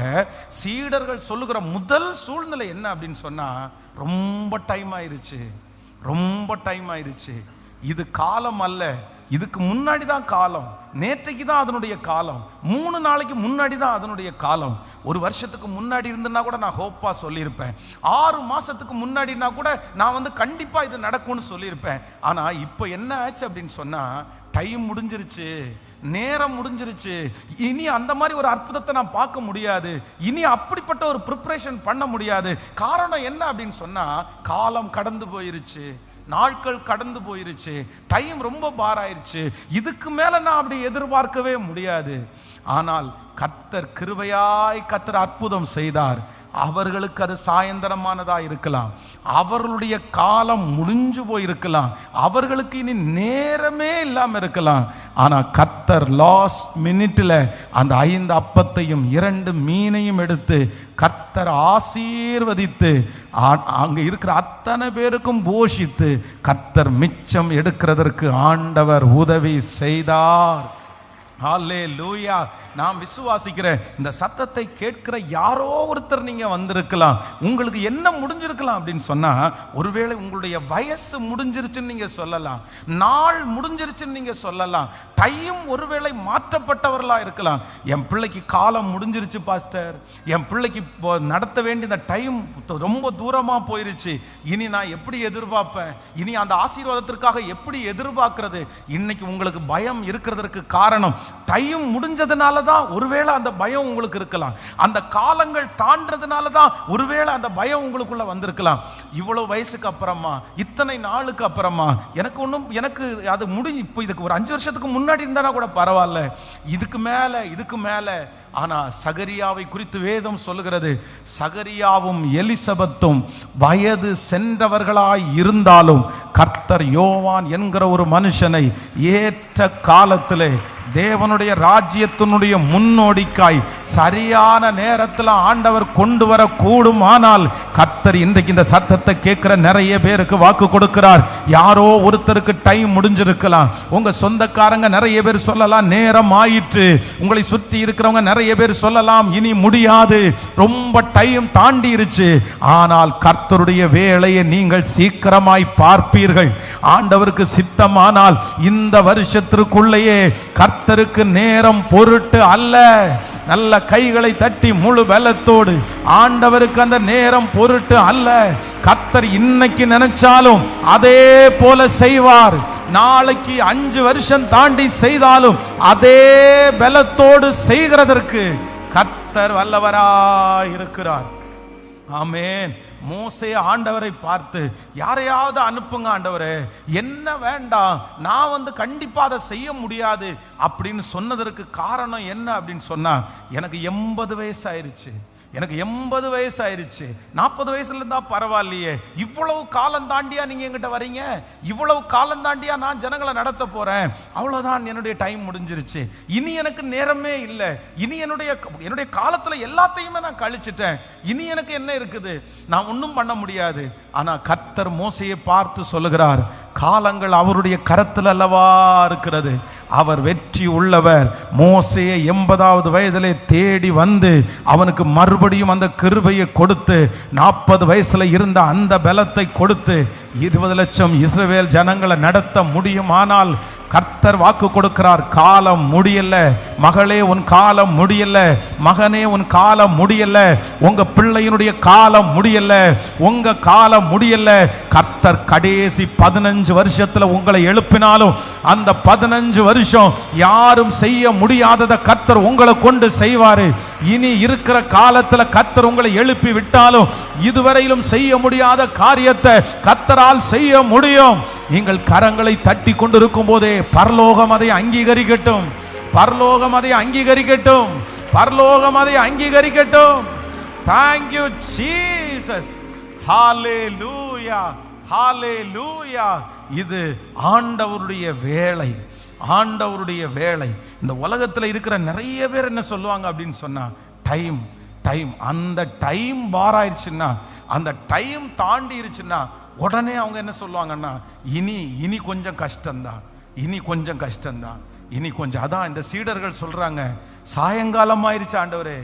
சீடர்கள் சொல்லுகிற முதல் சூழ்நிலை என்ன அப்படின்னு சொன்னா, ரொம்ப டைம் ஆயிருச்சு. இது காலம் அல்ல, இதுக்கு முன்னாடி தான் காலம், நேற்றைக்கு தான் அதனுடைய காலம், 3 நாளைக்கு முன்னாடி தான் அதனுடைய காலம். 1 வருஷத்துக்கு முன்னாடி இருந்துன்னா கூட நான் ஹோப்பா சொல்லியிருப்பேன், 6 மாசத்துக்கு முன்னாடினா கூட நான் கண்டிப்பா இது நடக்கும்னு சொல்லியிருப்பேன். ஆனா இப்போ என்ன ஆச்சு அப்படின்னு சொன்னா, டைம் முடிஞ்சிருச்சு, நேரம் முடிஞ்சிருச்சு, இனி அந்த மாதிரி ஒரு அற்புதத்தை நான் பார்க்க முடியாது, இனி அப்படிப்பட்ட ஒரு ப்ரிப்பரேஷன் பண்ண முடியாது. காரணம் என்ன அப்படின்னு சொன்னா, காலம் கடந்து போயிருச்சு, நாட்கள் கடந்து போயிருச்சு, டைம் ரொம்ப பாராயிருச்சு, இதுக்கு மேல நான் அப்படி எதிர்பார்க்கவே முடியாது. ஆனால் கர்த்தர் கிருபையாய் அற்புதம் செய்தார். அவர்களுக்கு அது சாயந்தரமானதா இருக்கலாம், அவர்களுடைய காலம் முடிஞ்சு போயிருக்கலாம், அவர்களுக்கு இனி நேரமே இல்லாம இருக்கலாம். ஆனா கர்த்தர் லாஸ்ட் மினிட்ல அந்த 5 அப்பத்தையும் 2 மீனையும் எடுத்து கர்த்தர் ஆசீர்வதித்து அங்க இருக்கிற அத்தனை பேருக்கும் போஷித்து கர்த்தர் மிச்சம் எடுக்கிறதற்கு ஆண்டவர் உதவி செய்தார். ஹல்லேலூயா. நான் விசுவாசிக்கிறேன், இந்த சத்தத்தை கேட்கிற யாரோ ஒருத்தர் நீங்க வந்திருக்கலாம். உங்களுக்கு என்ன முடிஞ்சிருக்கலாம் அப்படின்னு சொன்னா, ஒருவேளை உங்களுடைய வயசு முடிஞ்சிருச்சுன்னு நீங்க சொல்லலாம், நாள் முடிஞ்சிருச்சுன்னு நீங்க சொல்லலாம், டைம் ஒருவேளை மாற்றப்பட்டவர்களா இருக்கலாம். என் பிள்ளைக்கு காலம் முடிஞ்சிருச்சு பாஸ்டர், என் பிள்ளைக்கு நடத்த வேண்டிய இந்த டைம் ரொம்ப தூரமா போயிருச்சு, இனி நான் எப்படி எதிர்பார்ப்பேன், இனி அந்த ஆசீர்வாதத்திற்காக எப்படி எதிர்பார்க்கிறது? இன்னைக்கு உங்களுக்கு பயம் இருக்கிறதற்கு காரணம் டைம் முடிஞ்சதுனால தான். ஒருவேளை அந்த பயம் உங்களுக்கு இருக்கலாம், அந்த காலங்கள் தாண்டதுனால தான் ஒருவேளை அந்த பயம் உங்களுக்குள்ள வந்திருக்கலாம். இவ்வளவு வயசுக்கு அப்புறமா, இத்தனை நாளுக்கு அப்புறமா எனக்கு அது முடிஞ்சு, இப்போ இதுக்கு ஒரு 5 வருஷத்துக்கு முன்னாடி இருந்தா கூட பரவாயில்ல, இதுக்கு மேல. ஆனா சகரியாவை குறித்து வேதம் சொல்லுகிறது, சகரியாவும் எலிசபெத்தும் வயது சென்றவர்களாய் இருந்தாலும் கர்த்தர் யோவான் என்கிற ஒரு மனுஷனை ஏற்ற காலத்திலே தேவனுடைய ராஜ்யத்தினுடைய முன்னோடிக்காய் சரியான நேரத்தில் ஆண்டவர் கொண்டு வர கூடுமானால், கர்த்தர் இன்றைக்கு இந்த சத்தத்தை கேட்கிற நிறைய பேருக்கு வாக்கு கொடுக்கிறார். யாரோ ஒருத்தருக்கு டைம் முடிஞ்சிருக்கலாம், உங்க சொந்தக்காரங்க நிறைய பேர் சொல்லலாம் நேரம் ஆயிற்று, உங்களை சுற்றி இருக்கிறவங்க நிறைய பேர் சொல்லலாம் இனி முடியாது, ரொம்ப டைம் தாண்டிருச்சு. ஆனால் கர்த்தருடைய வேலையை நீங்கள் சீக்கிரமாய் பார்ப்பீர்கள். ஆண்டவருக்கு சித்தமானால் இந்த வருஷத்திற்குள்ளேயே கர்த்தருக்கு நேரம் பொருட்டு அல்ல. நல்ல கைகளை தட்டி முழு பலத்தோடு, ஆண்டவருக்கு அந்த நேரம் பொருட்டு அல்ல. கர்த்தர் இன்னைக்கு நினைச்சாலும் அதே போல செய்வார். நாளைக்கு 5 வருஷம் தாண்டி செய்தாலும் அதே பலத்தோடு செய்கிறதற்கு கர்த்தர் வல்லவராய் இருக்கிறார். ஆமென். மோசே ஆண்டவரை பார்த்து, யாரையாவது அனுப்புங்க ஆண்டவரே, என்ன வேண்டாம், நான் கண்டிப்பா அதை செய்ய முடியாது அப்படின்னு சொன்னதற்கு காரணம் என்ன அப்படின்னு சொன்னா, எனக்கு 80 வயசு ஆயிருச்சு, எனக்கு 80 வயசு ஆயிருச்சு, 40 வயசுல இருந்தா பரவாயில்லையே, இவ்வளவு காலம் தாண்டியா நீங்க என்கிட்ட வரீங்க, இவ்வளவு காலம் தாண்டியா நான் ஜனங்களை நடத்த போறேன், அவ்வளவுதான், என்னுடைய டைம் முடிஞ்சிருச்சு, இனி எனக்கு நேரமே இல்லை, இனி என்னுடைய காலத்துல எல்லாத்தையுமே நான் கழிச்சிட்டேன், இனி எனக்கு என்ன இருக்குது, நான் ஒன்றும் பண்ண முடியாது. ஆனா கர்த்தர் மோசையை பார்த்து சொல்லுகிறார், காலங்கள் அவருடைய கரத்தில் அல்லவா இருக்கிறது, அவர் வெற்றி உள்ளவர். மோசேயை 80வது வயதிலே தேடி வந்து அவனுக்கு மறுபடியும் அந்த கிருபையை கொடுத்து, 40 வயசுல இருந்த அந்த பலத்தை கொடுத்து 20 லட்சம் இஸ்ரவேல் ஜனங்களை நடத்த முடியுமானால், கர்த்தர் வாக்கு கொடுக்கிறார், காலம் முடியல மகளே, உன் காலம் முடியல, மகனே உன் காலம் முடியல, உங்க பிள்ளையினுடைய காலம் முடியல, உங்க காலம் முடியல. கர்த்தர் கடைசி 15 வருஷத்துல உங்களை எழுப்பினாலும் அந்த 15 வருஷம் யாரும் செய்ய முடியாததை கர்த்தர் உங்களை கொண்டு செய்வாரு. இனி இருக்கிற காலத்துல கர்த்தர் உங்களை எழுப்பி விட்டாலும் இதுவரையிலும் செய்ய முடியாத காரியத்தை கர்த்தரால் செய்ய முடியும். நீங்கள் கரங்களை தட்டி கொண்டிருக்கும் போதே பரலோகம் அதை அங்கீகரிக்கட்டும், பரலோகம் அதை அங்கீகரிக்கட்டும், பரலோகம் அதை அங்கீகரிக்கட்டும். Thank you Jesus. ஹல்லேலூயா, ஹல்லேலூயா. இது ஆண்டவருடைய வேலை, ஆண்டவருடைய வேலை. இந்த உலகத்தில் இருக்கிற நிறைய பேர் என்ன சொல்லுவாங்க அப்படின்னு சொன்னா, டைம் டைம், அந்த டைம் பாராயிருச்சுன்னா, அந்த டைம் தாண்டிருச்சுன்னா உடனே அவங்க என்ன சொல்லுவாங்கன்னா, இனி கொஞ்சம் கஷ்டம்தான், இனி கொஞ்சம் கஷ்டம்தான், இனி கொஞ்சம். அதான் இந்த சீடர்கள் சொல்றாங்க, சாயங்காலம் ஆயிருச்சு ஆண்டவரே,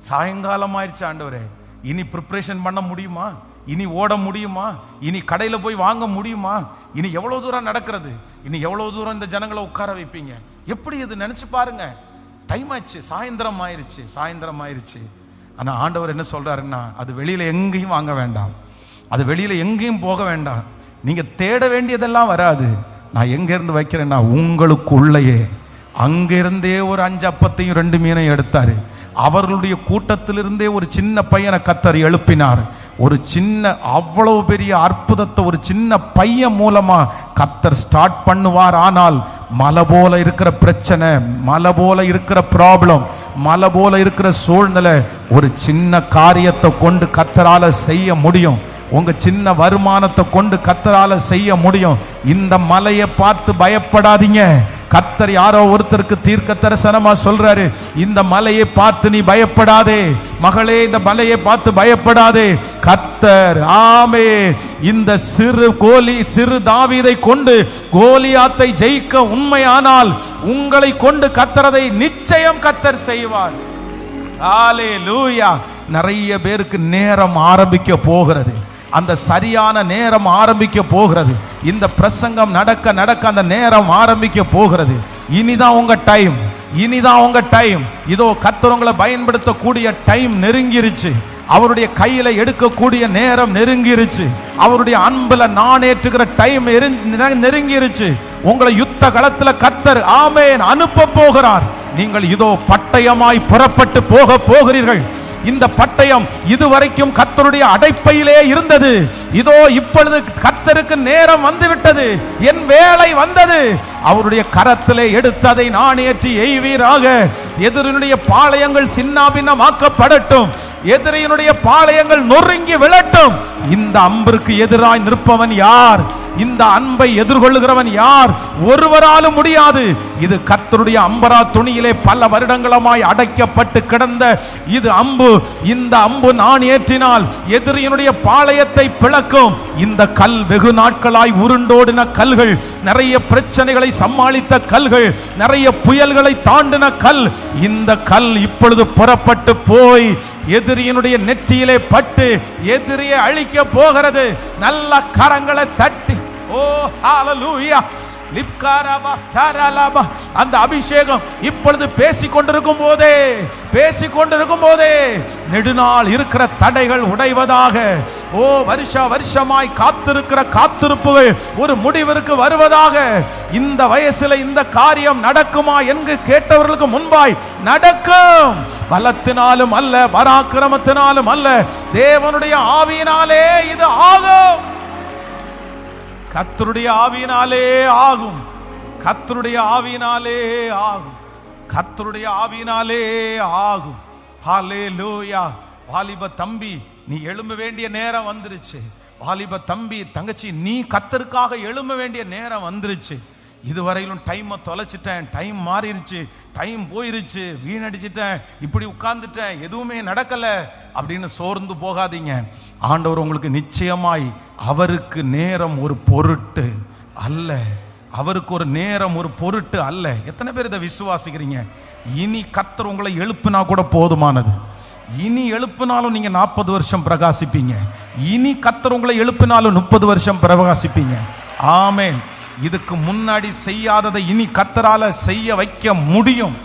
சாயங்காலம் ஆயிருச்சு ஆண்டவரே, இனி ப்ரிப்பரேஷன் பண்ண முடியுமா, இனி ஓட முடியுமா, இனி கடையில் போய் வாங்க முடியுமா, இனி எவ்வளோ தூரம் நடக்கிறது, இனி எவ்வளோ தூரம் இந்த ஜனங்களை உட்கார வைப்பீங்க, எப்படி இது நினைச்சு பாருங்க. டைம் ஆயிடுச்சு, சாயந்தரம் ஆயிருச்சு, சாயந்தரம் ஆயிருச்சு. ஆனா ஆண்டவர் என்ன சொல்றாருன்னா, அது வெளியில எங்கேயும் வாங்க வேண்டாம், அது வெளியில எங்கேயும் போக வேண்டாம், நீங்க தேட வேண்டியதெல்லாம் வராது, நான் எங்க இருந்து வைக்கிறேன்னா உங்களுக்குள்ளேயே. அங்கிருந்தே ஒரு 5 அப்பத்தையும் 2 மீனையும் எடுத்தாரு. அவர்களுடைய கூட்டத்திலிருந்தே ஒரு சின்ன பையனை கர்த்தர் எழுப்பினார். ஒரு சின்ன, அவ்வளவு பெரிய அற்புதத்தை ஒரு சின்ன பையன் மூலமா கர்த்தர் ஸ்டார்ட் பண்ணுவார். ஆனால் மலை போல இருக்கிற பிரச்சனை, மலை போல இருக்கிற ப்ராப்ளம், மலை போல இருக்கிற சூழ்நிலை, ஒரு சின்ன காரியத்தை கொண்டு கர்த்தரால செய்ய முடியும். உங்க சின்ன வருமானத்தை கொண்டு கர்த்தரால செய்ய முடியும். இந்த மலையை பார்த்து பயப்படாதீங்க, கர்த்தர் யாரோ ஒருத்தருக்கு தீர்க்க தரிசனமா சொல்றாரு, இந்த மலையை பார்த்து நீ பயப்படாதே மகளே, இந்த மலையை பார்த்து பயப்படாதே. கர்த்தர் ஆமென் இந்த சிறு தாவீதை கொண்டு கோலியாத்தை ஜெயிக்க உண்மையானால் உங்களை கொண்டு கர்த்தரதை நிச்சயம் கர்த்தர் செய்வார். ஹல்லேலூயா. நிறைய பேருக்கு நேரம் ஆரம்பிக்க போகிறது, அந்த சரியான நேரம் ஆரம்பிக்க போகிறது. இந்த பிரசங்கம் நடக்க நடக்க அந்த நேரம் ஆரம்பிக்க போகிறது. இனிதான் உங்க டைம், இனிதான் உங்க டைம். இதோ கர்த்தர் உங்களை பயன்படுத்தக்கூடிய டைம் நெருங்கிருச்சு. அவருடைய கையில எடுக்கக்கூடிய நேரம் நெருங்கிருச்சு. அவருடைய அன்புல நான் ஏற்றுகிற டைம் நெருங்கிருச்சு. உங்களை யுத்த களத்துல கர்த்தர் ஆமென் அனுப்ப போகிறார். நீங்கள் இதோ பட்டயமாய் புறப்பட்டு போக போகிறீர்கள். இந்த பட்டயம் இதுவரைக்கும் கர்த்தருடைய அடைப்பையிலே இருந்தது. இதோ இப்பொழுது கர்த்தருக்கு நேரம் வந்துவிட்டது, என் வேலை வந்தது. அவருடைய கரத்திலே எடுத்ததை நான் ஏற்றி எய்வீராக. எதிரினுடைய பாளையங்கள் சின்னாபின்னமாக்கப்படட்டும், எதிரியினுடைய பாளையங்கள் நொறுங்கி விழட்டும். இந்த அம்பிற்கு எதிராய் நிற்பவன் யார்? இந்த அன்பை எதிர்கொள்ளுகிறவன் யார்? ஒருவராலும் முடியாது. இது கர்த்தருடைய அம்பரா துணியிலே பல வருடங்களமாய் அடைக்கப்பட்டு கிடந்த இது அம்பு. இந்த அம்பு நான் ஏற்றினால் எதிரியினுடைய பாளையத்தை பிளக்கும். இந்த கல் வெகு நாட்களாய் உருண்டோடின கல்கள், நிறைய பிரச்சனைகளை சமாளித்த கல்கள், நிறைய புயல்களை தாண்டின கல். இந்த கல் இப்பொழுது புறப்பட்டு போய் எதிரியினுடைய நெற்றியிலே பட்டு எதிரியை அழிக்க போகிறது. நல்ல கரங்களை தட்டி ஓ ஹல்லேலூயா. அந்த அபிஷேகம் இப்பொழுது பேசிக்கொண்டிருக்கும் போதே நெடுநாள் இருக்கிற தடைகள் உடைவதாக. ஓ வருஷமாய் காத்திருக்கிற காத்திருப்புகள் ஒரு முடிவிற்கு வருவதாக. இந்த வயசுல இந்த காரியம் நடக்குமா என்று கேட்டவர்களுக்கு முன்பாய் நடக்கும். பலத்தினாலும் அல்ல, பராக்கிரமத்தினாலும் அல்ல, தேவனுடைய ஆவியினாலே இது ஆகும். கர்த்தருடைய ஆவியினாலே ஆகும். கர்த்தருடைய ஆவியினாலே ஆகும். கர்த்தருடைய ஆவியினாலே ஆகும். ஹல்லேலூயா. வாலிப தம்பி, நீ எழும்ப வேண்டிய நேரம் வந்துருச்சு. வாலிப தம்பி தங்கச்சி, நீ கர்த்தருக்காக எழும்ப வேண்டிய நேரம் வந்துருச்சு. இதுவரையிலும் டைமை தொலைச்சிட்டேன், டைம் மாறிடுச்சு, டைம் போயிருச்சு, வீணடிச்சிட்டேன், இப்படி உட்கார்ந்துட்டேன், எதுவுமே நடக்கல அப்படின்னு சோர்ந்து போகாதீங்க. ஆண்டவர் உங்களுக்கு நிச்சயமாய், அவருக்கு நேரம் ஒரு பொருட்டு அல்ல, அவருக்கு ஒரு நேரம் ஒரு பொருட்டு அல்ல. எத்தனை பேர் இதை விசுவாசிக்கிறீங்க? இனி கர்த்தர் உங்களை எழுப்புனா கூட போதுமானது. இனி எழுப்பினாலும் நீங்க 40 வருஷம் பிரகாசிப்பீங்க. இனி கர்த்தர் உங்களை எழுப்பினாலும் 30 வருஷம் பிரகாசிப்பீங்க. ஆமென். இதுக்கு முன்னாடி செய்யாததை இனி கர்த்தரால செய்ய வைக்க முடியும்,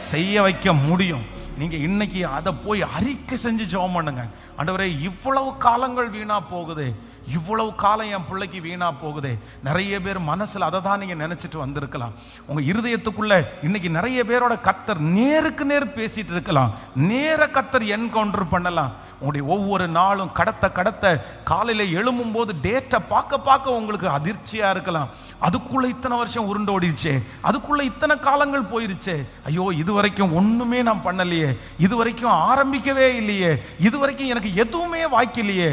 செய்ய வைக்க முடியும். நீங்க இன்னைக்கு அதை போய் அறிக்கை செஞ்சு ஜெபம் பண்ணுங்க. ஆண்டவரே, இவ்வளவு காலங்கள் வீணா போகுது, இவ்வளவு காலம் என் பிள்ளைக்கு வீணா போகுது. நிறைய பேர் மனசுல அதை தான் நீங்க நினைச்சிட்டு வந்திருக்கலாம். உங்க இருதயத்துக்குள்ள இன்னைக்கு நிறைய பேரோட கர்த்தர் நேருக்கு நேர் பேசிட்டு இருக்கலாம். நேர கர்த்தர் என்கவுண்டர் பண்ணலாம். உங்களுடைய ஒவ்வொரு நாளும் கடத்த காலையில எழும்பும் போது டேட்டை பார்க்க உங்களுக்கு அதிர்ச்சியா இருக்கலாம். அதுக்குள்ள இத்தனை வருஷம் உருண்டோடிடுச்சே, அதுக்குள்ள இத்தனை காலங்கள் போயிருச்சே, ஐயோ இதுவரைக்கும் ஒண்ணுமே நான் பண்ணலையே, இதுவரைக்கும் ஆரம்பிக்கவே இல்லையே, இதுவரைக்கும் எனக்கு எதுவுமே வாய்க்கலையே,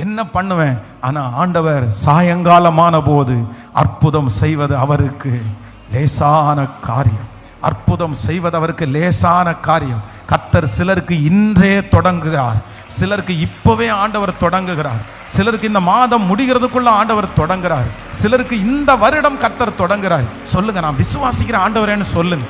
என்ன பண்ணுவேன்? ஆனா ஆண்டவர் சாயங்காலமான போது அற்புதம் செய்வது அவருக்கு லேசான காரியம். அற்புதம் செய்வது அவருக்கு லேசான காரியம். கர்த்தர் சிலருக்கு இன்றே தொடங்குகிறார், சிலருக்கு இப்பவே ஆண்டவர் தொடங்குகிறார், சிலருக்கு இந்த மாதம் முடிகிறதுக்குள்ள ஆண்டவர் தொடங்குகிறார், சிலருக்கு இந்த வருடம் கர்த்தர் தொடங்குகிறார். சொல்லுங்க, நான் விசுவாசிக்கிற ஆண்டவரேன்னு சொல்லுங்க,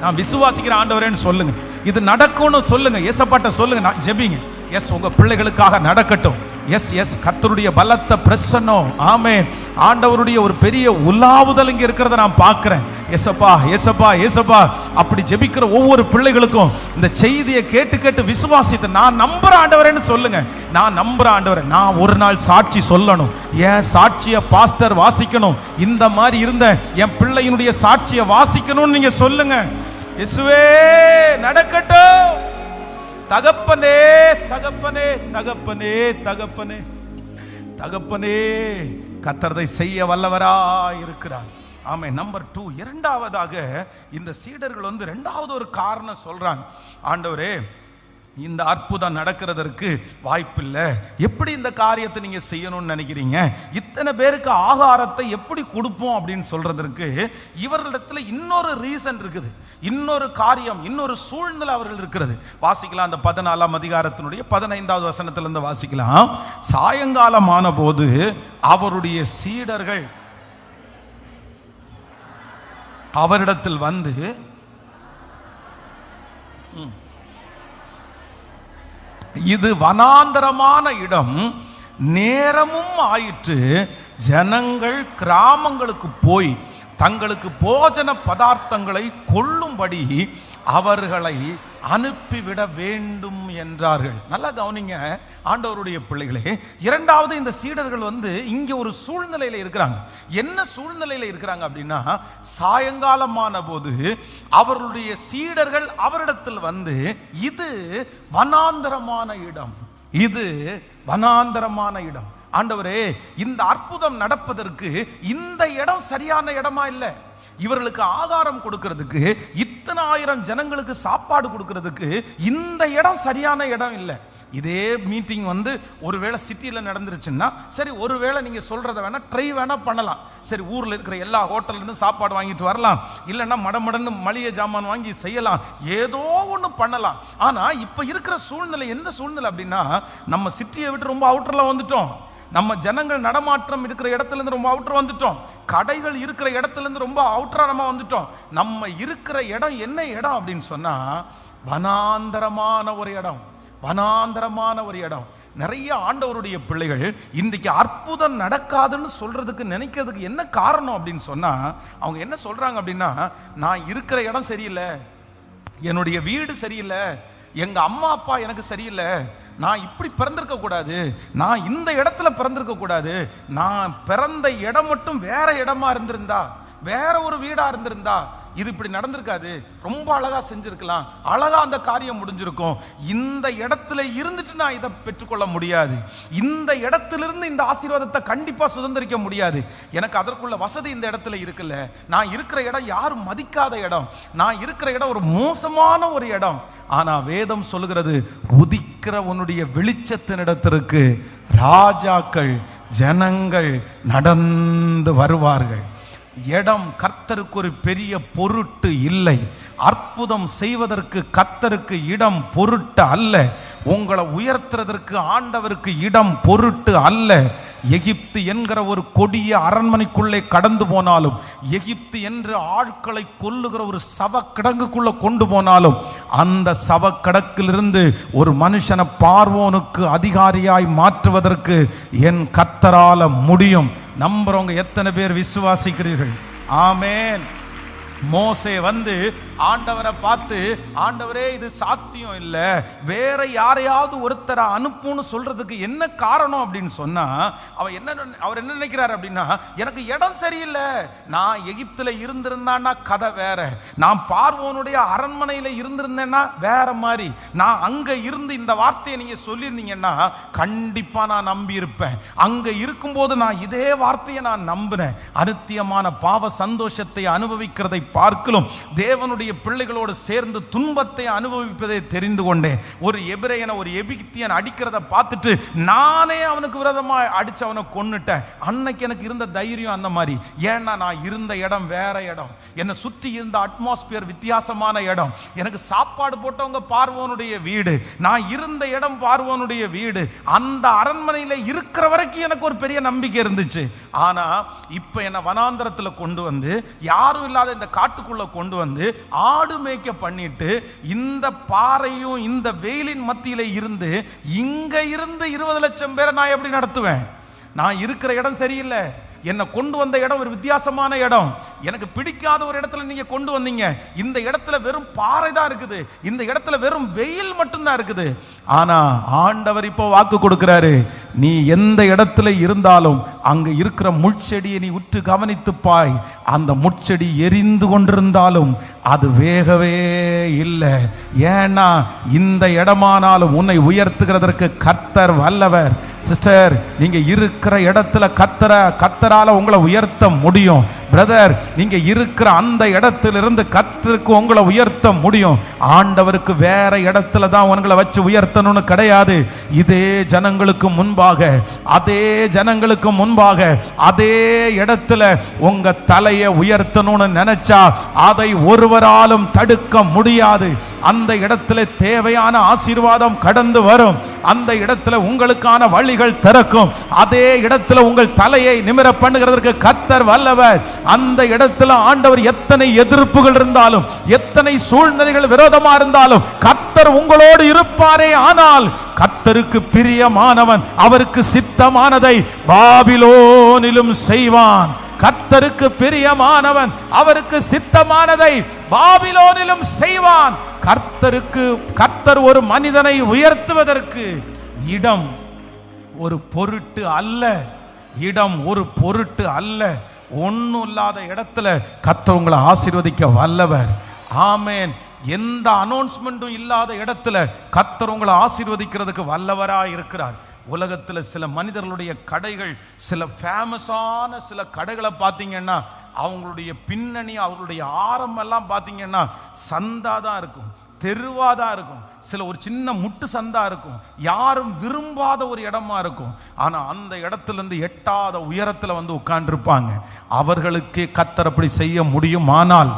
நான் விசுவாசிக்கிற ஆண்டவரேன்னு சொல்லுங்க. இது நடக்கும்னு சொல்லுங்க. ஏசப்பாட்ட சொல்லுங்க, நான் ஜெபிங்க. எஸ், உங்க பிள்ளைகளுக்காக நடக்கட்டும். எஸ், கர்த்தருடைய பலத்த பிரசன்னம். ஆமென். ஆண்டவருடைய ஒரு பெரிய உலாவுதல் இங்க இருக்கிறத நான் பார்க்கிறேன். ஏசப்பா ஏசப்பா ஏசப்பா அப்படி ஜெபிக்கிற ஒவ்வொரு பிள்ளைகளுக்கும் இந்த செய்தியை கேட்டு விசுவாசித்து, நான் நம்புற ஆண்டவரேன்னு சொல்லுங்க. நான் நம்புற ஆண்டவரே, நான் ஒரு நாள் சாட்சி சொல்லணும், என் சாட்சிய பாஸ்டர் வாசிக்கணும், இந்த மாதிரி இருந்த என் பிள்ளையினுடைய சாட்சியை வாசிக்கணும்னு நீங்க சொல்லுங்க. இயேசுவே நடக்கட்டும். தகப்பனே தகப்பனே தகப்பனே தகப்பனே தகப்பனே, கர்த்தரை செய்ய வல்லவராய் இருக்கிறார். ஆமே. நம்பர் 2, இரண்டாவதாக இந்த சீடர்கள் இரண்டாவது ஒரு காரணம் சொல்றாங்க. ஆண்டவரே, இந்த அற்புதம் நடக்கிறதற்கு வாய்ப்பில்லை. எப்படி இந்த காரியத்தை நீங்க செய்யணும்னு நினைக்கிறீங்க? இத்தனை பேருக்கு ஆகாரத்தை எப்படி கொடுப்போம் அப்படின்னு சொல்றதற்கு இவர்களிடத்துல இன்னொரு ரீசன் இருக்குது, இன்னொரு காரியம், இன்னொரு சூழ்நிலை அவர்கள் இருக்கிறது. வாசிக்கலாம், அந்த 14ஆம் அதிகாரத்தினுடைய 15வது வசனத்திலிருந்து வாசிக்கலாம். சாயங்காலமான போது அவருடைய சீடர்கள் அவரிடத்தில் வந்து, இது வனாந்தரமான இடம், நேரமும் ஆயிற்று, ஜனங்கள் கிராமங்களுக்கு போய் தங்களுக்கு போஜன பதார்த்தங்களை கொள்ளும்படி அவர்களை அனுப்பிவிட வேண்டும் என்றார்கள். நல்லா கவனிங்க ஆண்டவருடைய பிள்ளைகளே. இரண்டாவது, இந்த சீடர்கள் இங்க ஒரு சூழ்நிலையில இருக்கிறாங்க. என்ன சூழ்நிலையில இருக்கிறாங்க அப்படின்னா, சாயங்காலமான போது அவர்களுடைய சீடர்கள் அவரிடத்தில் வந்து, இது வனாந்தரமான இடம், இது வனாந்தரமான இடம். ஆண்டவரே, இந்த அற்புதம் நடப்பதற்கு இந்த இடம் சரியான இடமா இல்லை. இவர்களுக்கு ஆகாரம் கொடுக்கிறதுக்கு, இத்தனை ஆயிரம் ஜனங்களுக்கு சாப்பாடு கொடுக்கிறதுக்கு இந்த இடம் சரியான இடம் இல்லை. இதே மீட்டிங் ஒருவேளை சிட்டியில் நடந்துருச்சுன்னா சரி, ஒருவேளை நீங்கள் சொல்கிறத வேணா ட்ரை வேணா பண்ணலாம். சரி, ஊரில் இருக்கிற எல்லா ஹோட்டல்லேருந்து சாப்பாடு வாங்கிட்டு வரலாம், இல்லைன்னா மடமடன்னு மளிகை ஜாமான் வாங்கி செய்யலாம், ஏதோ ஒன்று பண்ணலாம். ஆனால் இப்போ இருக்கிற சூழ்நிலை எந்த சூழ்நிலை அப்படின்னா, நம்ம சிட்டியை விட்டு ரொம்ப அவுட்டரில் வந்துட்டோம். நம்ம ஜனங்கள் நடமாட்டம் இருக்கிற இடத்துல இருந்து ரொம்ப அவுட்டர் வந்துட்டோம். கடைகள் இருக்கிற இடத்துல இருந்து ரொம்ப அவுட்டரா நம்ம வந்துட்டோம். நம்ம இருக்கிற இடம் என்ன இடம் அப்படின்னு சொன்னா, வனாந்தரமான ஒரு இடம், வனாந்தரமான ஒரு இடம். நிறைய ஆண்டவருடைய பிள்ளைகள் இன்றைக்கு அற்புதம் நடக்காதுன்னு சொல்றதுக்கு நினைக்கிறதுக்கு என்ன காரணம் அப்படின்னு சொன்னா, அவங்க என்ன சொல்றாங்க அப்படின்னா, நான் இருக்கிற இடம் சரியில்லை, என்னுடைய வீடு சரியில்லை, எங்க அம்மா அப்பா எனக்கு சரியில்லை, நான் இப்படி பிறந்திருக்க கூடாது, நான் இந்த இடத்துல பிறந்திருக்க கூடாது, நான் பிறந்த இடம் மட்டும் வேற இடமா இருந்திருந்தா, வேற ஒரு வீடா இருந்திருந்தா இது இப்படி நடந்திருக்காது, ரொம்ப அழகா செஞ்சிருக்கலாம், அழகா அந்த காரியம் முடிஞ்சிருக்கும், இந்த இடத்துல இருந்துட்டு நான் இதை பெற்றுக்கொள்ள முடியாது, இந்த இடத்திலிருந்து இந்த ஆசீர்வாதத்தை கண்டிப்பா சுதந்திரிக்க முடியாது, எனக்கு அதற்குள்ள வசதி இந்த இடத்துல இருக்குல்ல, நான் இருக்கிற இடம் யாரும் மதிக்காத இடம், நான் இருக்கிற இடம் ஒரு மோசமான ஒரு இடம். ஆனா வேதம் சொல்லுகிறது, உதிக்கிற உன்னுடைய வெளிச்சத்தினிடத்திற்கு ராஜாக்கள் ஜனங்கள் நடந்து வருவார்கள். இடம் கர்த்தருக்கு ஒரு பெரிய பொருட்டு இல்லை. அற்புதம் செய்வதற்கு கர்த்தருக்கு இடம் பொருட்டு அல்ல. உங்களை உயர்த்துறதற்கு ஆண்டவருக்கு இடம் பொருட்டு அல்ல. எகிப்து என்கிற ஒரு கொடிய அரண்மனைக்குள்ளே கடந்து போனாலும், எகிப்து என்று ஆட்களை கொல்லுகிற ஒரு சவக்கிடங்குக்குள்ள கொண்டு போனாலும், அந்த சவக்கிடக்கிலிருந்து ஒரு மனுஷனை பார்வோனுக்கு அதிகாரியாய் மாற்றுவதற்கு என் கர்த்தரால முடியும். நம்புறவங்க எத்தனை பேர் விசுவாசிக்கிறீர்கள்? ஆமென். மோசே ஆண்டவரை பார்த்து, ஆண்டவரே இது சாத்தியம் இல்லை, வேற யாரையாவது ஒருத்தரை அனுப்புன்னு சொல்றதுக்கு என்ன காரணம் அப்படின்னு சொன்னா, அவர் என்ன நினைக்கிறார் அப்படின்னா, எனக்கு இடம் சரியில்லை, நான் எகிப்துல இருந்திருந்தான்னா கதை வேற, நான் பார்வோனுடைய அரண்மனையில இருந்திருந்தேன்னா வேற மாதிரி, நான் அங்க இருந்து இந்த வார்த்தையை நீங்க சொல்லியிருந்தீங்கன்னா கண்டிப்பா நான் நம்பி இருப்பேன், அங்க இருக்கும்போது நான் இதே வார்த்தையை நான் நம்பினேன். அநித்தியமான பாவ சந்தோஷத்தை அனுபவிக்கிறதை பார்க்கலும் தேவனுடைய பிள்ளைகளோடு சேர்ந்து துன்பத்தை அனுபவிப்பதை தெரிந்து கொண்டேன். ஒரு எபிரேயனை ஒரு எகிப்தியன் அடிக்கிறத பார்த்துட்டு நானே அவனுக்கு விரோதமா அடிச்சு அவனை கொன்னுட்டேன். அன்னைக்கு எனக்கு இருந்த தைரியம் அந்த மாதிரி. ஏன்னா நான் இருந்த இடம் வேற இடம், என்னை சுற்றி இருந்த அட்மாஸ்பியர் வித்தியாசமான இடம், எனக்கு சாப்பாடு போட்டவங்க பார்வோனுடைய வீடு, நான் இருந்த இடம் பார்வோனுடைய வீடு, அந்த அரண்மனையில் இருக்கிற வரைக்கும் எனக்கு ஒரு பெரிய நம்பிக்கை இருந்துச்சு. ஆனா இப்ப என்ன வனாந்தரத்தில் கொண்டு வந்து, யாரும் இல்லாத இந்த காட்டுக்குள்ள கொண்டு வந்து ஆடு மேய்க்க பண்ணிட்டு, இந்த பாறையும் இந்த வெயிலின் மத்தியில இருந்து இங்க இருந்து 20 லட்சம் பேரை நான் எப்படி நடத்துவேன்? நான் இருக்கிற இடம் சரியில்லை, என்னை கொண்டு வந்த இடம் ஒரு வித்தியாசமான இடம், எனக்கு பிடிக்காத ஒரு இடத்துல நீங்க கொண்டு வந்தீங்க, இந்த இடத்துல வெறும் பாறை தான் இருக்குது, இந்த இடத்துல வெறும் வெயில் மட்டும்தான் இருக்குது. ஆனா ஆண்டவர் இப்போ வாக்கு கொடுக்கிறாரு, நீ எந்த இடத்துல இருந்தாலும் அங்க இருக்கிற முட்செடியை நீ உற்று கவனித்து பாய். அந்த முட்செடி எரிந்து கொண்டிருந்தாலும் அது வேகவே இல்லை. ஏன்னா இந்த இடமானாலும் உன்னை உயர்த்துகிறதற்கு கர்த்தர் வல்லவர். சிஸ்டர், நீங்க இருக்கிற இடத்துல கர்த்தரால உங்களை உயர்த்த முடியும். பிரதர், நீங்க இருக்கிற அந்த இடத்திலிருந்து கர்த்தருக்கு உங்களை உயர்த்த முடியும். ஆண்டவருக்கு வேற இடத்துல தான் உங்களை வச்சு உயர்த்தணும்னு கிடையாது. இதே ஜனங்களுக்கு முன்பாக, அதே ஜனங்களுக்கு முன்பாக அதே இடத்துல உங்க தலையை உயர்த்தணும்னு நினைச்சா அதை ஒருவராலும் தடுக்க முடியாது. அந்த இடத்துல தேவையான ஆசீர்வாதம் கடந்து வரும். அந்த இடத்துல உங்களுக்கான வழிகள் திறக்கும். அதே இடத்துல உங்கள் தலையை நிமிர பண்ணுகிறதற்கு கர்த்தர் வல்லவர். அந்த இடத்துல ஆண்டவர் எத்தனை எதிர்ப்புகள் இருந்தாலும், எத்தனை சூழ்நிலைகள் விரோதமா இருந்தாலும் கர்த்தர் உங்களோடு இருப்பாரே. ஆனால் கர்த்தருக்கு பிரியமானவன் அவருக்கு சித்தமானதை பாபிலோனிலும் செய்வான். கர்த்தருக்கு பிரியமானவன் அவருக்கு சித்தமானதை பாபிலோனிலும் செய்வான். கர்த்தர் ஒரு மனிதனை உயர்த்துவதற்கு இடம் ஒரு பொருட்டு அல்ல. இடம் ஒரு பொருட்டு அல்ல. ஒன்றும் இல்லாத இடத்துல கர்த்தர் உங்களை ஆசீர்வதிக்க வல்லவர். ஆமென். எந்த அனௌன்ஸ்மெண்ட்டும் இல்லாத இடத்துல கர்த்தர் உங்களை ஆசீர்வதிக்கிறதுக்கு வல்லவராக இருக்கிறார். உலகத்தில் சில மனிதர்களுடைய கடைகள், சில ஃபேமஸான சில கடைகளை பார்த்தீங்கன்னா அவங்களுடைய பின்னணி, அவங்களுடைய ஆரம்பம் எல்லாம் பார்த்தீங்கன்னா சந்தா தான் இருக்கும், தெருவாக தான் இருக்கும். சில ஒரு சின்ன முட்டு சந்தா இருக்கும், யாரும் விரும்பாத ஒரு இடமா இருக்கும். ஆனால் அந்த இடத்துலேருந்து எட்டாத உயரத்தில் வந்து உட்கார்ந்துருப்பாங்க. அவர்களுக்கே கர்த்தர் அப்படி செய்ய முடியுமானால்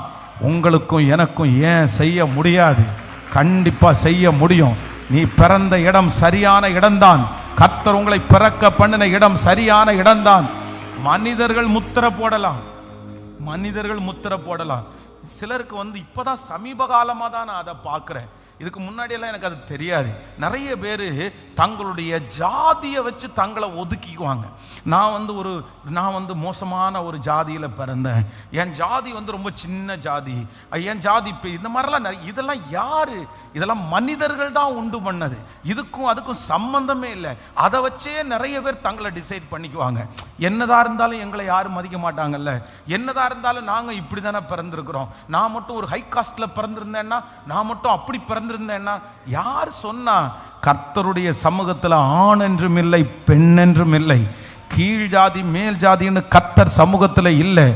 உங்களுக்கும் எனக்கும் ஏன் செய்ய முடியாது? கண்டிப்பாக செய்ய முடியும். நீ பிறந்த இடம் சரியான இடம்தான். கர்த்தர் உங்களை பிறக்க பண்ணின இடம் சரியான இடம்தான். மனிதர்கள் முத்திரை போடலாம், மனிதர்கள் முத்திரை போடலாம். சிலருக்கு வந்து இப்போதான் சமீப காலமாக தான் நான் அதை பார்க்குறேன். இதுக்கு முன்னாடியெல்லாம் எனக்கு அது தெரியாது. நிறைய பேர் தங்களுடைய ஜாதியை வச்சு தங்களை ஒதுக்கிக்குவாங்க. நான் வந்து மோசமான ஒரு ஜாதியில் பிறந்தேன், என் ஜாதி வந்து ரொம்ப சின்ன ஜாதி, என் ஜாதி இப்போ இந்த மாதிரிலாம் இதெல்லாம் யாரு? இதெல்லாம் மனிதர்கள் தான் உண்டு பண்ணது. இதுக்கும் அதுக்கும் சம்பந்தமே இல்லை. அதை வச்சே நிறைய பேர் தங்களை டிசைட் பண்ணிக்குவாங்க. என்னதான் இருந்தாலும் எங்களை யாரும் மதிக்க மாட்டாங்கல்ல, என்னதான் இருந்தாலும் நாங்கள் இப்படி தானே பிறந்திருக்கிறோம், நான் மட்டும் ஒரு ஹை காஸ்டில் பிறந்திருந்தேன்னா, நான் மட்டும் அப்படி பிறந்திருந்தேன்னா. யார் சொன்னா? கர்த்தருடைய சமூகத்தில் ஆண் என்றும் இல்லை, பெண் என்றும் இல்லை, கீழ் ஜாதி மேல் ஜாதின்னு கர்த்தர் சமூகத்தில் இல்லை.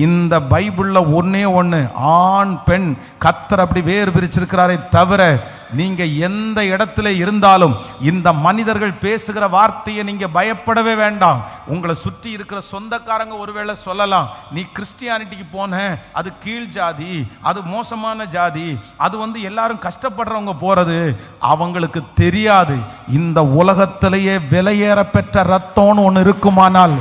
இந்த பைபிளில் ஒன்னே ஒன்று, ஆண் பெண். கர்த்தர் அப்படி வேறு பிரிச்சிருக்கிறாரே தவிர நீங்க எந்த இடத்துல இருந்தாலும் இந்த மனிதர்கள் பேசுகிற வார்த்தையை நீங்க பயப்படவே வேண்டாம். உங்களை சுற்றி இருக்கிற சொந்தக்காரங்க ஒருவேளை சொல்லலாம், நீ கிறிஸ்டியானிட்டிக்கு போன, அது கீழ் ஜாதி, அது மோசமான ஜாதி, அது வந்து எல்லாரும் கஷ்டப்படுறவங்க போறது. அவங்களுக்கு தெரியாது இந்த உலகத்திலேயே விலையேற பெற்ற ரத்தம்னு ஒன்று இருக்குமானால்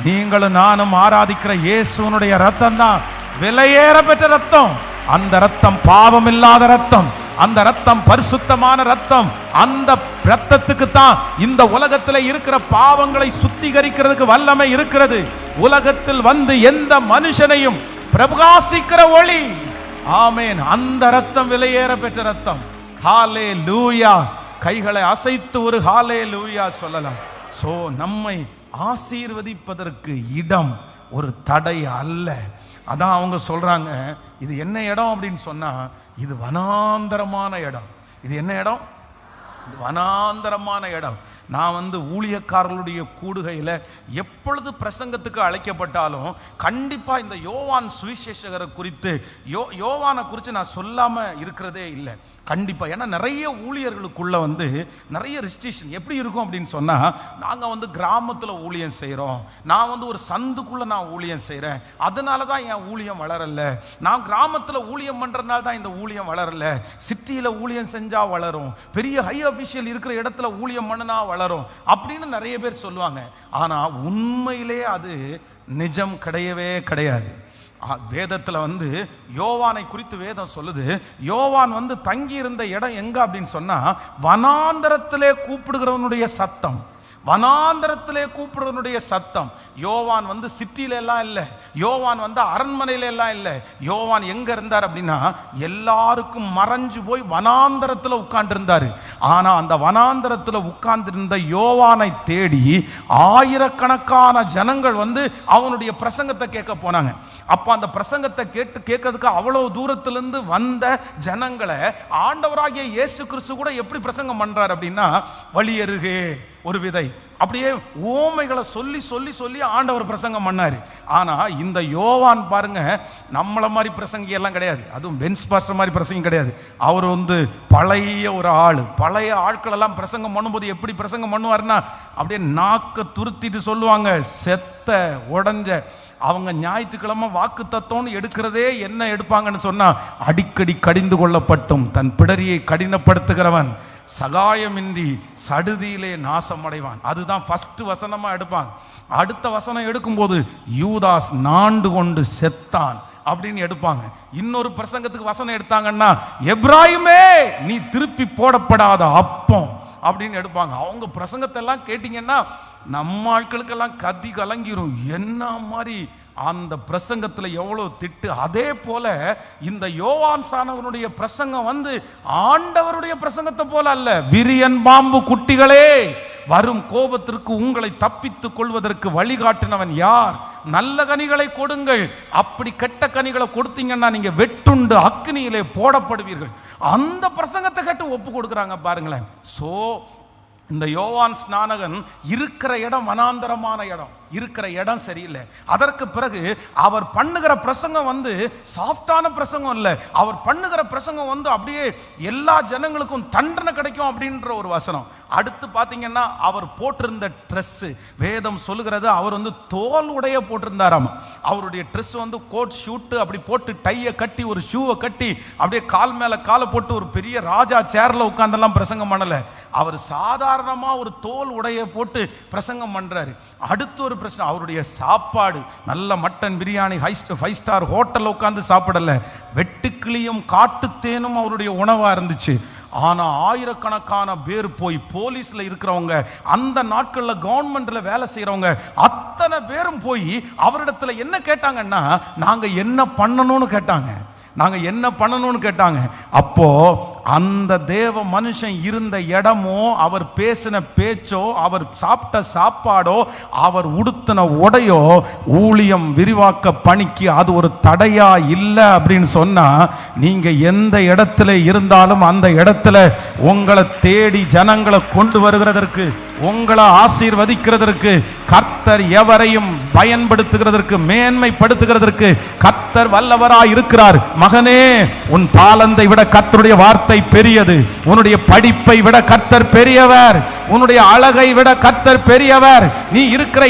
நீங்களும் நானும் ஆராதிக்கிற இயேசுனுடைய ரத்தம் தான் விலையேற பெற்ற ரத்தம். அந்த ரத்தம் பாவம் இல்லாத ரத்தம், அந்த ரத்தம் பரிசுத்தமான ரத்தம். அந்த ரத்தத்துக்கு தான் இந்த உலகத்தில் இருக்கிற பாவங்களை சுத்திகரிக்கிறதுக்கு வல்லமை இருக்கிறது. உலகத்தில் வந்து எந்த மனுஷனையும் பிரகாசிக்கிற ஒளி. ஆமென். அந்த ரத்தம் விலையேற பெற்ற ரத்தம். ஹல்லேலூயா. கைகளை அசைத்து ஒரு ஹல்லேலூயா சொல்லலாம். சோ நம்மை ஆசீர்வதிப்பதற்கு இடம் ஒரு தடை அல்ல. அதான் அவங்க சொல்றாங்க, இது என்ன இடம் அப்படின்னு சொன்னா, இது வனாந்தரமான இடம். இது என்ன இடம்? வனாந்தரமான இடம். நான் வந்து ஊழியக்காரர்களுடைய கூடுகையில் எப்பொழுது பிரசங்கத்துக்கு அழைக்கப்பட்டாலும் கண்டிப்பாக இந்த யோவான் சுவிசேஷகரை குறித்து யோவானை குறித்து நான் சொல்லாமல் இருக்கிறதே இல்லை. கண்டிப்பாக. ஏன்னா நிறைய ஊழியர்களுக்குள்ள வந்து நிறைய ரெஸ்ட்ரிக்ஷன் எப்படி இருக்கும் அப்படின்னு சொன்னால், நாங்கள் வந்து கிராமத்தில் ஊழியம் செய்கிறோம், நான் வந்து ஒரு சந்துக்குள்ளே நான் ஊழியம் செய்கிறேன், அதனால தான் என் ஊழியம் வளரலை, நான் கிராமத்தில் ஊழியம் பண்ணுறதுனால தான் இந்த ஊழியம் வளரலை, சிட்டியில் ஊழியம் செஞ்சால் வளரும், பெரிய ஹை அஃபிஷியல் இருக்கிற இடத்துல ஊழியம் பண்ணினா வளரும் அப்படின்னு நிறைய பேர் சொல்லுவாங்க. ஆனால் உண்மையிலே அது நிஜம் கிடையவே கிடையாது. வேதத்தில் வந்து யோவானை குறித்து வேதம் சொல்லுது, யோவான் வந்து தங்கி இருந்த இடம் எங்க அப்படின்னு சொன்னா, வனாந்தரத்திலே கூப்பிடுகிறவனுடைய சத்தம், வனாந்தரத்திலே கூப்பிடுறவனுடைய சத்தம். யோவான் வந்து சிட்டியில எல்லாம் இல்லை, யோவான் வந்து அரண்மனையில எல்லாம் இல்லை. யோவான் எங்க இருந்தார் அப்படின்னா, எல்லாருக்கும் மறைஞ்சு போய் வனாந்தரத்தில் உட்கார்ந்து இருந்தாரு. ஆனா அந்த வனாந்தரத்தில் உட்கார்ந்திருந்த யோவானை தேடி ஆயிரக்கணக்கான ஜனங்கள் வந்து அவனுடைய பிரசங்கத்தை கேட்க போனாங்க. அப்ப அந்த பிரசங்கத்தை கேட்கறதுக்கு அவ்வளவு தூரத்திலிருந்து வந்த ஜனங்களை ஆண்டவராகிய இயேசு கிறிஸ்து கூட எப்படி பிரசங்கம் பண்றார் அப்படின்னா, வழியருகே ஒரு விதை, அப்படியே ஓமைகளை சொல்லி சொல்லி சொல்லி ஆண்டவர் பிரசங்கம் பண்ணாரு. ஆனா இந்த யோவான் பாருங்க, நம்மள மாதிரி பிரசங்கி எல்லாம் கிடையாது, அதுவும் பென்ஸ் பாஸ்டர் மாதிரி பிரசங்கி கிடையாது. அவர் வந்து பழைய ஒரு ஆளு. பழைய ஆட்கள் எல்லாம் பிரசங்கம் பண்ணும்போது எப்படி பிரசங்கம் பண்ணுவாருன்னா, அப்படியே நாக்க துருத்திட்டு சொல்லுவாங்க. செத்த உடஞ்ச அவங்க ஞாயிற்றுக்கிழமை வாக்கு தத்துவம்னு எடுக்கிறதே என்ன எடுப்பாங்கன்னு சொன்னா, அடிக்கடி கடிந்து கொள்ளப்பட்டும் தன் பிடரியை கடினப்படுத்துகிறவன் சகாயமின்றி சடுதியிலே நாசம் அடைவான். அதுதான் ஃபர்ஸ்ட் வசனமா எடுப்பாங்க. அடுத்த வசனம் எடுக்கும்போது யூதாஸ் நாண்டு கொண்டு செத்தான் அப்படின்னு எடுப்பாங்க. இன்னொரு பிரசங்கத்துக்கு வசனம் எடுத்தாங்கன்னா, எப்ராயிமே நீ திருப்பி போடப்படாத அப்பம் அப்படின்னு எடுப்பாங்க. அவங்க பிரசங்கத்தை எல்லாம் கேட்டீங்கன்னா நம்ம ஆட்களுக்கெல்லாம் கதி கலங்கிரும். என்ன மாதிரி அந்த பிரசங்கத்தில் எவ்வளவு திட்டு. அதே போல இந்த யோவான் சானவனுடைய பிரசங்கம் வந்து ஆண்டவருடைய பிரசங்கத்தை போல அல்ல. விரியன் பாம்பு குட்டிகளே, வரும் கோபத்திற்கு உங்களை தப்பித்துக் கொள்வதற்கு வழிகாட்டினவன் யார்? நல்ல கனிகளை கொடுங்கள், அப்படி கெட்ட கனிகளை கொடுத்தீங்கன்னா நீங்க வெட்டுண்டு அக்னியிலே போடப்படுவீர்கள். அந்த பிரசங்கத்தை கேட்டு ஒப்பு கொடுக்குறாங்க பாருங்களேன். சோ இந்த யோவான் ஸ்நானகன் இருக்கிற இடம் வனாந்தரமான இடம், இருக்கிற இடம் சரியில்லை. அதற்கு பிறகு அவர் பண்ணுகிற பிரசங்கம் வந்து சாஃப்டான பிரசங்கம் இல்லை. அவர் பண்ணுகிற பிரசங்கம் வந்து அப்படியே எல்லா ஜனங்களுக்கும் தண்டனை கிடைக்கும் அப்படின்ற ஒரு வசனம். அடுத்து பார்த்தீங்கன்னா அவர் போட்டிருந்த ட்ரெஸ், வேதம் சொல்லுகிறது அவர் வந்து தோல் உடைய போட்டிருந்தாராமா. அவருடைய ட்ரெஸ் வந்து கோட் ஷூட்டு அப்படி போட்டு டையை கட்டி ஒரு ஷூவை கட்டி அப்படியே கால் மேலே காலை போட்டு ஒரு பெரிய ராஜா சேர்ல உட்கார்ந்தெல்லாம் பிரசங்கம் பண்ணல. அவர் சாதாரணமா ஒரு தோல் உடைய போட்டு பிரசங்கம் பண்றாரு. அடுத்து ஒரு பிரச்சனை, அவருடைய சாப்பாடு நல்ல மட்டன் பிரியாணி 5 ஸ்டார் ஹோட்டல் உட்கார்ந்து சாப்பிடல, வெட்டுக்கிளியும் காட்டுத்தேனும் அவருடைய உணவா இருந்துச்சு. ஆனா ஆயிரக்கணக்கான பேர் போய் போலீஸ்ல இருக்கிறவங்க, அந்த நாட்கள்ல கவர்மெண்ட்ல வேலை செய்யறவங்க அத்தனை பேரும் போய் அவரிடத்துல என்ன கேட்டாங்கன்னா, நாங்க என்ன பண்ணணும்னு கேட்டாங்க. நாங்க என்ன பண்ணணும்னு கேட்டாங்க. அப்போ அந்த தேவ மனுஷன் இருந்த இடமோ, அவர் பேசின பேச்சோ, அவர் சாப்பிட்ட சாப்பாடோ, அவர் உடுத்தின உடையோ ஊழியம் விரிவாக்க பணிக்கு அது ஒரு தடையா இல்லை அப்படின்னு சொன்னா, நீங்க எந்த இடத்துல இருந்தாலும் அந்த இடத்துல உங்களை தேடி ஜனங்களை கொண்டு வருகிறதற்கு, உங்களை ஆசீர்வதிக்கிறதற்கு, கர்த்தர் எவரையும் பயன்படுத்துகிறதற்கு, மேன்மைப்படுத்துகிறதற்கு கர்த்தர் வல்லவராய் இருக்கிறார். மகனே, உன் தாளந்தை விட கர்த்தருடைய வார்த்தை பெரியது. உன்னுடைய படிப்பை விட கர்த்தர் பெரியவர். உன்னுடைய அழகை விட கர்த்தர் பெரியவர். நீங்க இருக்கிற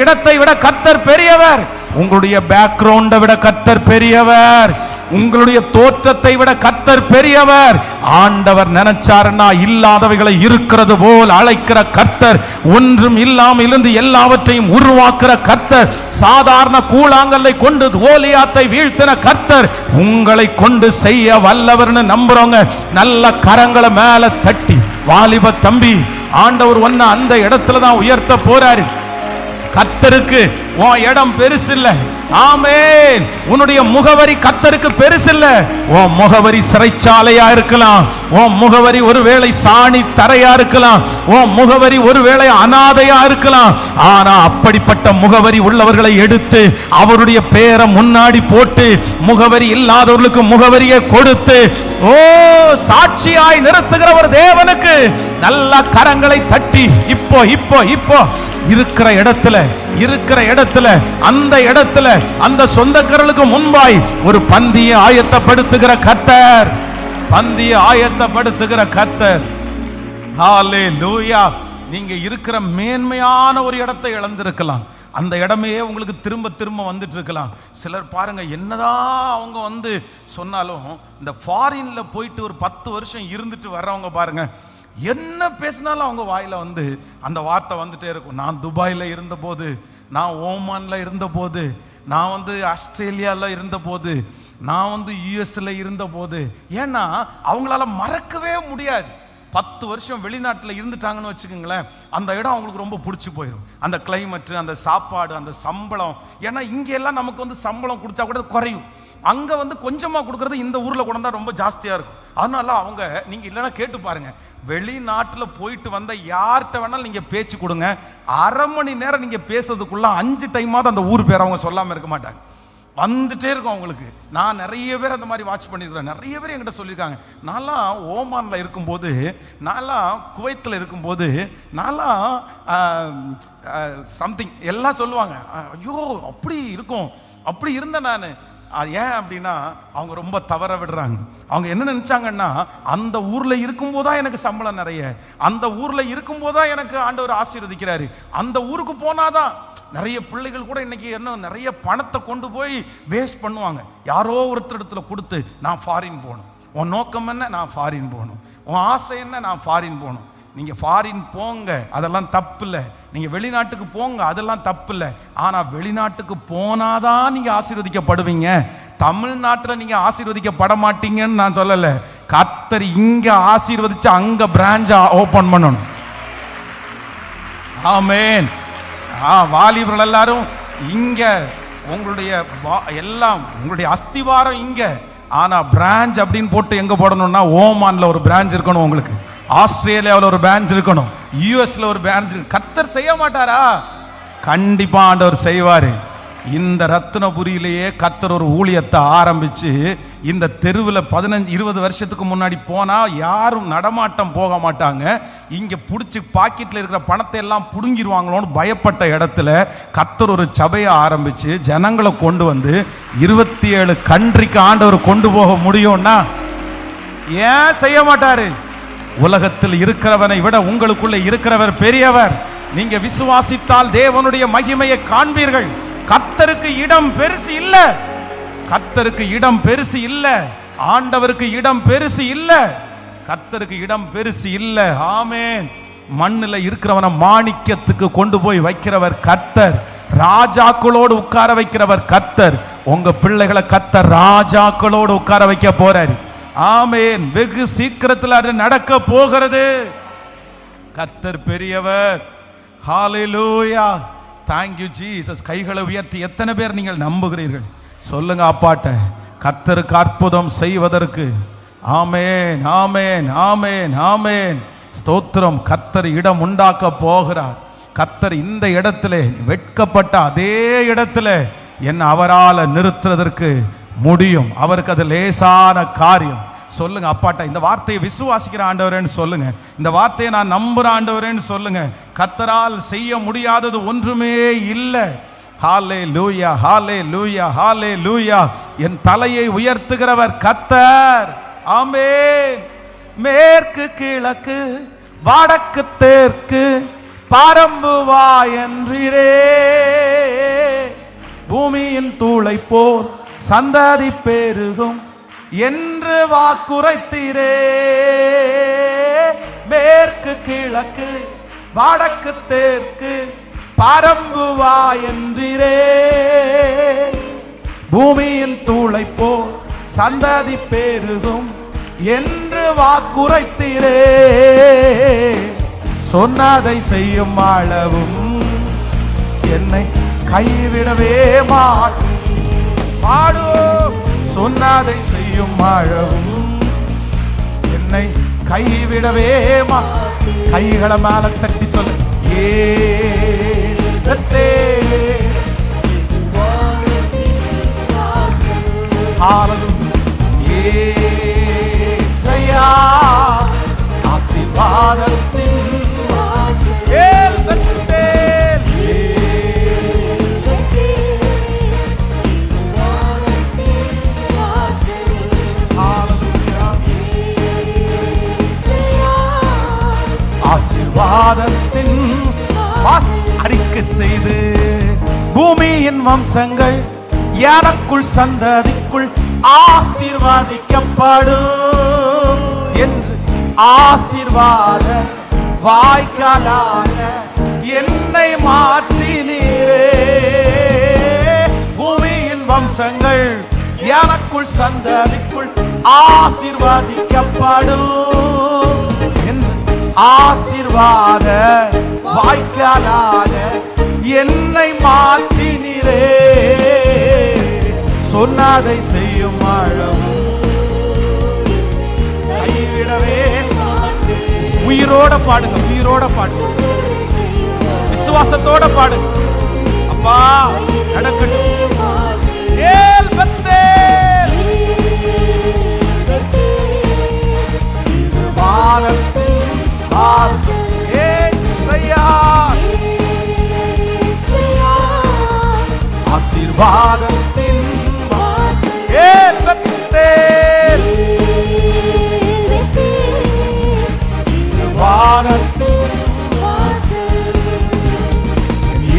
இடத்தை விட கர்த்தர் பெரியவர். உங்களுடைய பேக்ரவுண்டை விட கர்த்தர் பெரியவர். உங்களுடைய தோற்றத்தை விட கர்த்தர் பெரியவர். ஆண்டவர் நினைச்சாருன்னா இல்லாதவைகளை இருக்கிறது போல் அழைக்கிற கர்த்தர், ஒன்றும் இல்லாமல் இருந்து எல்லாவற்றையும் உருவாக்குற கர்த்தர், சாதாரண கூழாங்கல்லை கொண்டு கோலியாத்தை வீழ்த்தின கர்த்தர் உங்களை கொண்டு செய்ய வல்லவர்னு நம்புறவங்க நல்ல கரங்களை மேல தட்டி, வாலிப தம்பி, ஆண்டவர் ஒன்ன அந்த இடத்துல தான் உயர்த்த போறாரு. கர்த்தருக்கு உன் இடம் பெருசு இல்ல. ஆமென். உன்னுடைய முகவரி கர்த்தருக்கு பெருசு இல்ல. உன் முகவரி சிறைச்சாலையா இருக்கலாம், உன் முகவரி ஒருவேளை சாணி தரையா இருக்கலாம், உன் முகவரி ஒருவேளை அனாதையா இருக்கலாம். ஆனா அப்படிப்பட்ட முகவரி உள்ளவர்களை எடுத்து அவருடைய பேரை முன்னாடி போட்டு முகவரி இல்லாதவர்களுக்கு முகவரியை கொடுத்து சாட்சியாய் நிறுத்துகிற ஒரு தேவனுக்கு நல்ல கரங்களை தட்டி இப்போ இப்போ இப்போ இருக்கிற இடத்துல அந்த இடத்துல அந்த சொந்தக்காரர்களுக்கு முன்பாய் ஒரு பந்தியை ஆயத்தப்படுத்துகிற கர்த்தர், ஹல்லேலூயா. நீங்க இருக்கிற மேன்மையான ஒரு இடத்தை இழந்திருக்கலாம். அந்த இடமே உங்களுக்கு திரும்ப திரும்ப வந்துட்டு இருக்கலாம். சிலர் பாருங்க, என்னதான் அவங்க வந்து சொன்னாலும், இந்த ஃபாரின்ல போயிட்டு ஒரு 10 வருஷம் இருந்துட்டு வர்றவங்க பாருங்க, என்ன பேசினாலும் அவங்க வாயில வந்து அந்த வார்த்தை வந்துட்டே இருக்கும். நான் துபாயில் இருந்தபோது, நான் ஓமான்ல இருந்தபோது, நான் வந்து ஆஸ்திரேலியாவில் இருந்தபோது, நான் வந்து யூஎஸ்ல இருந்தபோது. ஏன்னா அவங்களால மறக்கவே முடியாது. 10 வருஷம் வெளிநாட்டில் இருந்துட்டாங்கன்னு வச்சுக்கோங்களேன், அந்த இடம் அவங்களுக்கு ரொம்ப பிடிச்சி போயிடும். அந்த கிளைமேட்டு, அந்த சாப்பாடு, அந்த சம்பளம். ஏன்னா இங்கெல்லாம் நமக்கு வந்து சம்பளம் கொடுத்தா கூட குறையும். அங்க வந்து கொஞ்சமா கொடுக்கறது இந்த ஊர்ல கொண்டா ரொம்ப ஜாஸ்தியா இருக்கும். அதனால அவங்க, நீங்க இல்லைன்னா கேட்டு பாருங்க, வெளிநாட்டுல போயிட்டு வந்த யார்கிட்ட வேணாலும் நீங்க பேச்சு கொடுங்க, அரை மணி நேரம் நீங்க பேசுறதுக்குள்ள 5 டைமாவது அந்த ஊர் பேர் அவங்க சொல்லாம இருக்க மாட்டாங்க, வந்துட்டே இருக்கும் அவங்களுக்கு. நான் நிறைய பேர் அந்த மாதிரி வாட்ச் பண்ணியிருக்கிறேன். நிறைய பேர் என்கிட்ட சொல்லியிருக்காங்க, நான்லாம் ஓமானில் இருக்கும்போது, நான்லாம் குவைத்தில் இருக்கும்போது, நான்லாம் சம்திங் எல்லாம் சொல்லுவாங்க. ஐயோ அப்படி இருக்கும், அப்படி இருந்தேன் நான். ஏன் அப்படின்னா அவங்க ரொம்ப தவற விடுறாங்க. அவங்க என்ன நினைச்சாங்கன்னா, அந்த ஊர்ல இருக்கும்போதுதான் எனக்கு சம்பளம் நிறைய, அந்த ஊர்ல இருக்கும்போதுதான் எனக்கு ஆண்டவர் ஆசீர்வதிக்கிறாரு, அந்த ஊருக்கு போனாதான். நிறைய பிள்ளைகள் கூட இன்னைக்கு என்ன நிறைய பணத்தை கொண்டு போய் வேஸ்ட் பண்ணுவாங்க. யாரோ ஒருத்தரிடத்துல கொடுத்து, நான் ஃபாரின் போகணும், உன் நோக்கம் என்ன, நான் ஃபாரின் போகணும், உன் ஆசை என்ன, நான் ஃபாரின் போகணும். நீங்க ஃபாரின் போங்க, அதெல்லாம் தப்பு இல்லை. நீங்க வெளிநாட்டுக்கு போங்க, அதெல்லாம் தப்பு இல்லை. ஆனா வெளிநாட்டுக்கு போனாதான் நீங்க ஆசீர்வதிக்கப்படுவீங்க. தமிழ்நாட்டில் நீங்க ஆசீர்வதிக்கப்பட மாட்டீங்கன்னு நான் சொல்லல. கர்த்தர் இங்க ஆசீர்வதிச்சு அங்க பிரான்ச் ஓபன் பண்ணணும். ஆமென். வாலிபர்கள் எல்லாரும் இங்க, உங்களுடைய எல்லாம் உங்களுடைய அஸ்திவாரம் இங்க. ஆனா பிரான்ச் அப்படின்னு போட்டு எங்க போடணும்னா, ஓமான்ல ஒரு பிரான்ச் இருக்கணும், உங்களுக்கு ஆஸ்திரேலியாவில் ஒரு பிரான்ச் இருக்கணும், யூஎஸ்ல ஒரு பிரான்ச். கர்த்தர் செய்ய மாட்டாரா? கண்டிப்பா ஆண்டவர் செய்வாரு. இந்த ரத்தினபுரியிலேயே கர்த்தர் ஒரு ஊழியத்தை ஆரம்பிச்சு, இந்த தெருவில் 15-20 வருஷத்துக்கு முன்னாடி போனா யாரும் நடமாட்டம் போக மாட்டாங்க. இங்க புடிச்சு பாக்கெட்ல இருக்கிற பணத்தை எல்லாம் புடுங்கிடுவாங்களோன்னு பயப்பட்ட இடத்துல கர்த்தர் ஒரு சபையை ஆரம்பிச்சு ஜனங்களை கொண்டு வந்து 27 கண்ட்ரிக்கு ஆண்டவர் கொண்டு போக முடியும்னா ஏன் செய்ய மாட்டாரு? உலகத்தில் இருக்கிறவனை விட உங்களுக்குள்ள இருக்கிறவர் பெரியவர். நீங்க விசுவாசித்தால் தேவனுடைய மகிமையை காண்பீர்கள். கர்த்தருக்கு இடம் பெருசு இல்ல, கர்த்தருக்கு இடம் பெருசு இல்ல, ஆண்டவருக்கு இடம் பெருசு இல்ல, கர்த்தருக்கு இடம் பெருசு இல்ல. ஆமென். மண்ணுல இருக்கிறவனை மாணிக்கத்துக்கு கொண்டு போய் வைக்கிறவர் கர்த்தர், ராஜாக்களோடு உட்கார வைக்கிறவர் கர்த்தர். உங்க பிள்ளைகளை கர்த்தர் ராஜாக்களோடு உட்கார வைக்க போறாரு. ஆமென். வெகு சீக்கிரத்தில் அது நடக்க போகிறது. கர்த்தர் பெரியவர். ஹalleluya. Thank you Jesus. கைகளை உயர்த்தி எத்தனை பேர் நீங்கள் நம்புகிறீர்கள்? சொல்லுங்க அப்பாட்ட, கர்த்தருக்கு அற்புதம் செய்வதற்கு. ஆமென், ஆமென், ஆமென், ஆமென். ஸ்தோத்திரம். கர்த்தர் இடம் உண்டாக்க போகிறார். கர்த்தர் இந்த இடத்துல வெட்கப்பட்ட அதே இடத்துல என்ன அவரால் நிறுத்துறதற்கு முடியும். அவருக்கு அது லேசான காரியம். சொல்லுங்க அப்பாட்ட, இந்த வார்த்தையை விசுவாசிக்கிற ஆண்டவரேன்னு சொல்லுங்க, இந்த வார்த்தையை நான் நம்புற ஆண்டவரேன்னு சொல்லுங்க. கர்த்தரால் செய்ய முடியாதது ஒன்றுமே இல்லை. ஹalleluya, ஹalleluya, ஹalleluya. என் தலையை உயர்த்துகிறவர் கர்த்தர். ஆமென். மேற்கு கிழக்கு வடக்கு தெற்கு பரம்புவா என்றீரே, பூமியின் தூளை போல் சந்ததி பெருகும் என்று வாக்குரைத்தீரே. மேற்கு கிழக்கு வடக்கு தெற்கு பரம்புவா என்றீரே, பூமியின் தூளை போல் சந்ததி பெருகும் என்று வாக்குரைத்தீரே. சொன்னதை செய்யும் அளவும் என்னை கைவிடவே மாட்டோம். சொன்னதை செய்யும் அளவும் என்னை கைவிடவே கைகளை மேல தட்டி சொல்லு. ஆசீர்வாதத்தின் ஆசீர்வாதத்தின் அறிக்கை செய்து பூமியின் வம்சங்கள் எனக்குள் சந்ததிக்குள் ஆசீர்வாதிக்கப்படும் என்று ஆசீர்வாத வாய்க்காலாக என்னை மாற்றினீரே. பூமியின் வம்சங்கள் எனக்குள் சந்ததிக்குள் ஆசீர்வாதிக்கப்படும் என்று ஆசீர்வாத வாய்க்காலாக என்னை மாற்றினீரே. சொன்னதை செய்யும் ஆழவும் கைவிடவே. உயிரோட பாடுங்க, உயிரோட பாடுங்க, விசுவாசத்தோட பாடுங்க. அப்பா நடக்கட்டும். ஏல் பெத்தேல் வானத்தின் வாசல் ஏசையா ஆசீர்வாதத்தின் ஏல் பெத்தேல் வானத்தின்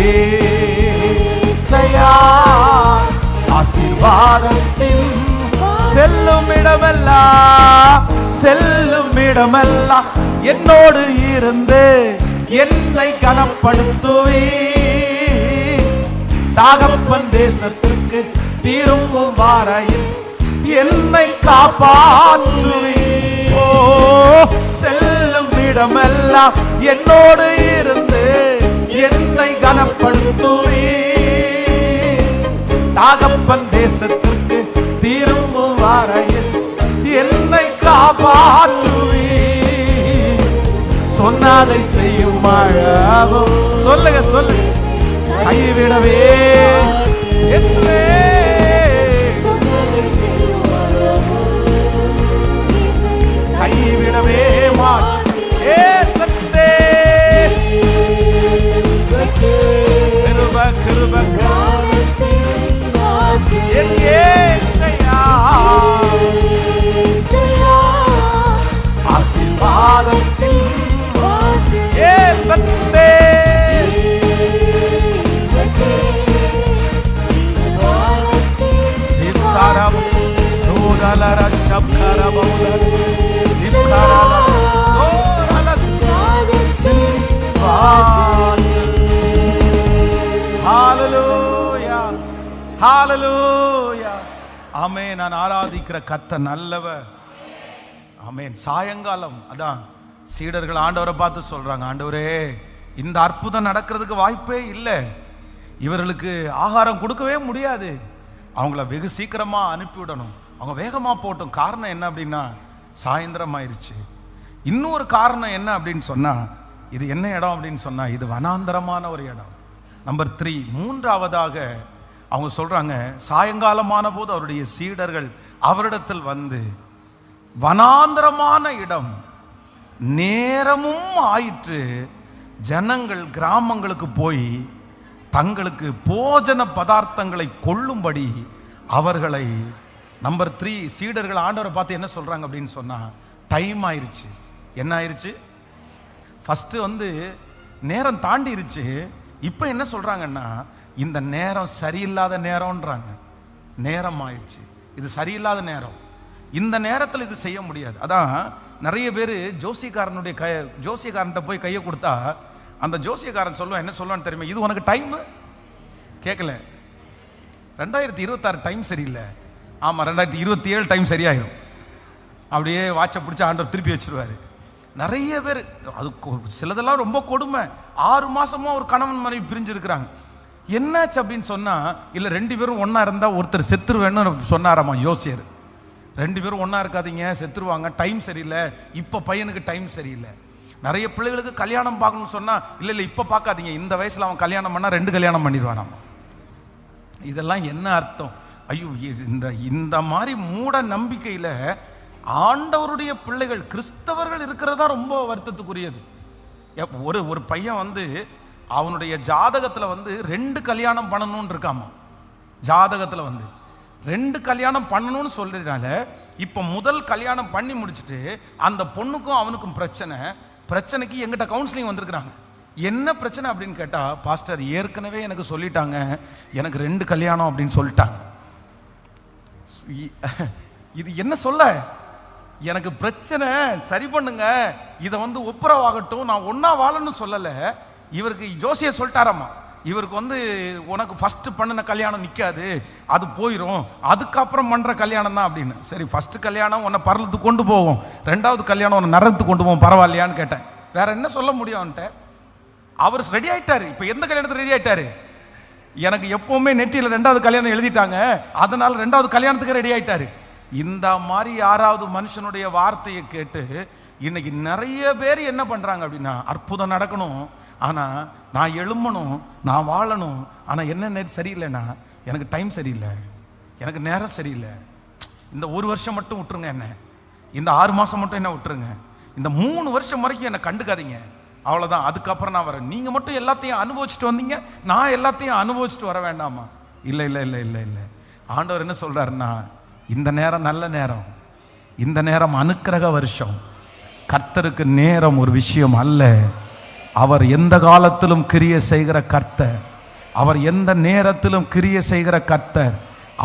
ஏசையா ஆசீர்வாதத்தின் செல்லும் இடமெல்லாம் செல்லும் இடமெல்லாம் என்னோடு இருந்து என்னை கனப்படுத்துவே. தகப்பன் தேசத்திற்கு திரும்பும் வரையில் என்னை காப்பாற்றுவே. ஓ செல்லும் இடமெல்லாம் என்னோடு இருந்து என்னை கனப்படுத்துவே. தகப்பன் தேசத்திற்கு திரும்பும் வரையில் என்னை காப்பாற்றுவே. சொன்னதை செய்யும் அழகும் சொல்லுங்க சொல்லுங்க கைவிடவே. இயேசுவே கைவிடவே மாட்டேன். கிருப கிருப ஆசீர்வாதத்தின் ஆமென். நான் ஆராதிக்கிற கர்த்தர் நல்லவர். ஆமென். சாயங்காலம் அதான் சீடர்கள் ஆண்டவரை பார்த்து சொல்றாங்க, ஆண்டவரே இந்த அற்புதம் நடக்கிறதுக்கு வாய்ப்பே இல்லை, இவர்களுக்கு ஆகாரம் கொடுக்கவே முடியாது, அவங்கள வெகு சீக்கிரமா அனுப்பிவிடணும், அவங்க வேகமா போட்டும். காரணம் என்ன அப்படின்னா சாயந்தரம் ஆயிடுச்சு. இன்னொரு காரணம் என்ன அப்படின்னு சொன்னா, இது என்ன இடம் அப்படின்னு சொன்னா இது வனாந்தரமான ஒரு இடம். நம்பர் 3, மூன்றாவதாக அவங்க சொல்றாங்க, சாயங்காலமான போது அவருடைய சீடர்கள் அவரிடத்தில் வந்து, வனாந்தரமான இடம், நேரமும் ஆயிற்று, ஜனங்கள் கிராமங்களுக்கு போய் தங்களுக்கு போஜன பதார்த்தங்களை கொள்ளும்படி அவர்களை. நம்பர் 3 சீடர்கள் ஆண்டவரை பார்த்து என்ன சொல்றாங்க அப்படின்னு சொன்னா, டைம் ஆயிருச்சு. என்ன ஆயிருச்சு? ஃபர்ஸ்ட் வந்து நேரம் தாண்டிருச்சு. இப்போ என்ன சொல்றாங்கன்னா, இந்த நேரம் சரியில்லாத நேரம்ன்றாங்க. நேரம் ஆயிடுச்சு, இது சரியில்லாத நேரம், இந்த நேரத்தில் இது செய்ய முடியாது. அதான் நிறைய பேர் ஜோசியக்காரன்ட்ட போய் கையை கொடுத்தா அந்த ஜோசியக்காரன் சொல்லுவான், என்ன சொல்லுவான்னு தெரியுமா, இது உனக்கு டைம் கேட்கல, 2026 டைம் சரியில்லை, ஆமாம் 2027 டைம் சரியாயிரும். அப்படியே வாட்சை பிடிச்சி ஆண்டவர் திருப்பி வச்சிருவாரு. நிறைய பேர் அது சிலதெல்லாம் ரொம்ப கொடுமை. 6 மாசமா ஒரு கணவன் மனைவி பிரிஞ்சிருக்கிறாங்க. என்னாச்சு அப்படின்னு சொன்னா, இல்லை 2 பேரும் ஒன்னா இருந்தா ஒருத்தர் செத்துருவேன்னு சொன்னாராமா யோசியர். 2 பேரும் ஒன்னா இருக்காதீங்க, செத்துருவாங்க, டைம் சரியில்லை, இப்போ பையனுக்கு டைம் சரியில்லை. நிறைய பிள்ளைகளுக்கு கல்யாணம் பார்க்கணும்னு சொன்னா, இல்லை இல்லை இப்போ பார்க்காதீங்க, இந்த வயசுல அவன் கல்யாணம் பண்ணா 2 கல்யாணம் பண்ணிடுவானாமா. இதெல்லாம் என்ன அர்த்தம்? ஐயோ, இந்த மாதிரி மூட நம்பிக்கையில ஆண்டவருடைய பிள்ளைகள் கிறிஸ்தவர்கள் இருக்கிறதா ரொம்ப வருத்தத்துக்குரியது. ஒரு பையன் வந்து அவனுடைய ஜாதகத்துல வந்து 2 கல்யாணம் பண்ணணும்னு இருக்காமா. ஜாதகத்துல வந்து 2 கல்யாணம் பண்ணணும்னு சொல்றதுனால இப்ப முதல் கல்யாணம் பண்ணி முடிச்சுட்டு அந்த பொண்ணுக்கும் அவனுக்கும் பிரச்சனைக்கு எங்கிட்ட கவுன்சிலிங் வந்திருக்கிறாங்க. என்ன பிரச்சனை அப்படின்னு கேட்டா, பாஸ்டர் ஏற்கனவே எனக்கு சொல்லிட்டாங்க, எனக்கு 2 கல்யாணம் அப்படின்னு சொல்லிட்டாங்க. இது என்ன சொல்ல, எனக்கு பிரச்சனை சரி பண்ணுங்க, இதை வந்து ஒப்புரவாகட்டும், நான் ஒன்னா வாழணும்னு சொல்லல. இவருக்கு ஜோசிய சொல்லிட்டாராமா, இவருக்கு வந்து உனக்கு ஃபர்ஸ்ட் பண்ணின கல்யாணம் நிற்காது, அது போயிடும், அதுக்கப்புறம் பண்ணுற கல்யாணம் தான் அப்படின்னு. சரி, ஃபர்ஸ்ட் கல்யாணம் உன்னை பரலத்துக்கு கொண்டு போவோம், 2வது கல்யாணம் உன்னை நரகத்துக்கு கொண்டு போவோம், பரவாயில்லையான்னு கேட்டேன். வேற என்ன சொல்ல முடியும் அவன்கிட்ட? அவர் ரெடி ஆயிட்டாரு. இப்போ எந்த கல்யாணத்துக்கு ரெடி ஆயிட்டாரு? எனக்கு எப்பவுமே நெற்றியில் 2வது கல்யாணம் எழுதிட்டாங்க, அதனால 2வது கல்யாணத்துக்கு ரெடி ஆயிட்டாரு. இந்த மாதிரி யாராவது மனுஷனுடைய வார்த்தையை கேட்டு இன்னைக்கு நிறைய பேர் என்ன பண்றாங்க அப்படின்னா, அற்புதம் நடக்கணும், ஆனா நான் எழும்பணும், நான் வாழணும், ஆனா என்ன சரியில்லைன்னா எனக்கு டைம் சரியில்லை, எனக்கு நேரம் சரியில்லை, இந்த 1 வருஷம் மட்டும் விட்டுருங்க, என்ன இந்த 6 மாசம் மட்டும் என்ன விட்டுருங்க, இந்த 3 வருஷம் வரைக்கும் என்னை கண்டுக்காதீங்க, அவ்வளோதான், அதுக்கப்புறம் நான் வரேன். நீங்கள் மட்டும் எல்லாத்தையும் அனுபவிச்சுட்டு வந்தீங்க, நான் எல்லாத்தையும் அனுபவிச்சுட்டு வர வேண்டாமா? இல்லை இல்லை இல்லை இல்லை இல்லை. ஆண்டவர் என்ன சொல்றாருன்னா, இந்த நேரம் நல்ல நேரம், இந்த நேரம் அனுக்கிரக வருஷம். கர்த்தருக்கு நேரம் ஒரு விஷயம் அல்ல. அவர் எந்த காலத்திலும் கிரியை செய்கிற கர்த்தர், அவர் எந்த நேரத்திலும் கிரியை செய்கிற கர்த்தர்.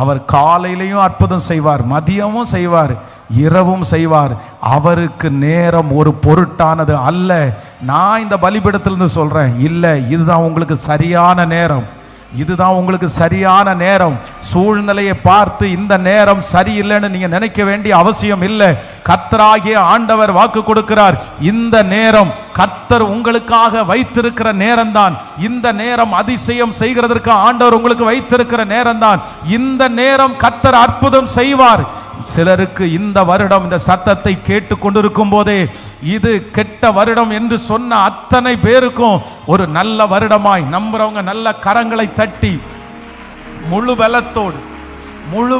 அவர் காலையிலையும் அற்புதம் செய்வார், மதியமும் செய்வார், இரவும் செய்வார். அவருக்கு நேரம் ஒரு பொருட்டானது அல்ல. நான் இந்த பலிபீடத்திலிருந்து சொல்றேன், இல்லை, இதுதான் உங்களுக்கு சரியான நேரம், இதுதான் உங்களுக்கு சரியான நேரம். சூழ்நிலையை பார்த்து இந்த நேரம் சரியில்லைன்னு நீங்க நினைக்க வேண்டிய அவசியம் இல்லை. கர்த்தராகிய ஆண்டவர் வாக்கு கொடுக்கிறார், இந்த நேரம் கர்த்தர் உங்களுக்காக வைத்திருக்கிற நேரம் தான். இந்த நேரம் அதிசயம் செய்கிறதற்கு ஆண்டவர் உங்களுக்கு வைத்திருக்கிற நேரம் தான். இந்த நேரம் கர்த்தர் அற்புதம் செய்வார். சிலருக்கு இந்த வருடம் இந்த சத்தத்தை கேட்டு கொண்டிருக்கும் போதே இது கெட்ட வருடம் என்று சொன்ன அத்தனை பேருக்கும் ஒரு நல்ல வருடமாய் நம்புறவங்க நல்ல கரங்களை தட்டி முழு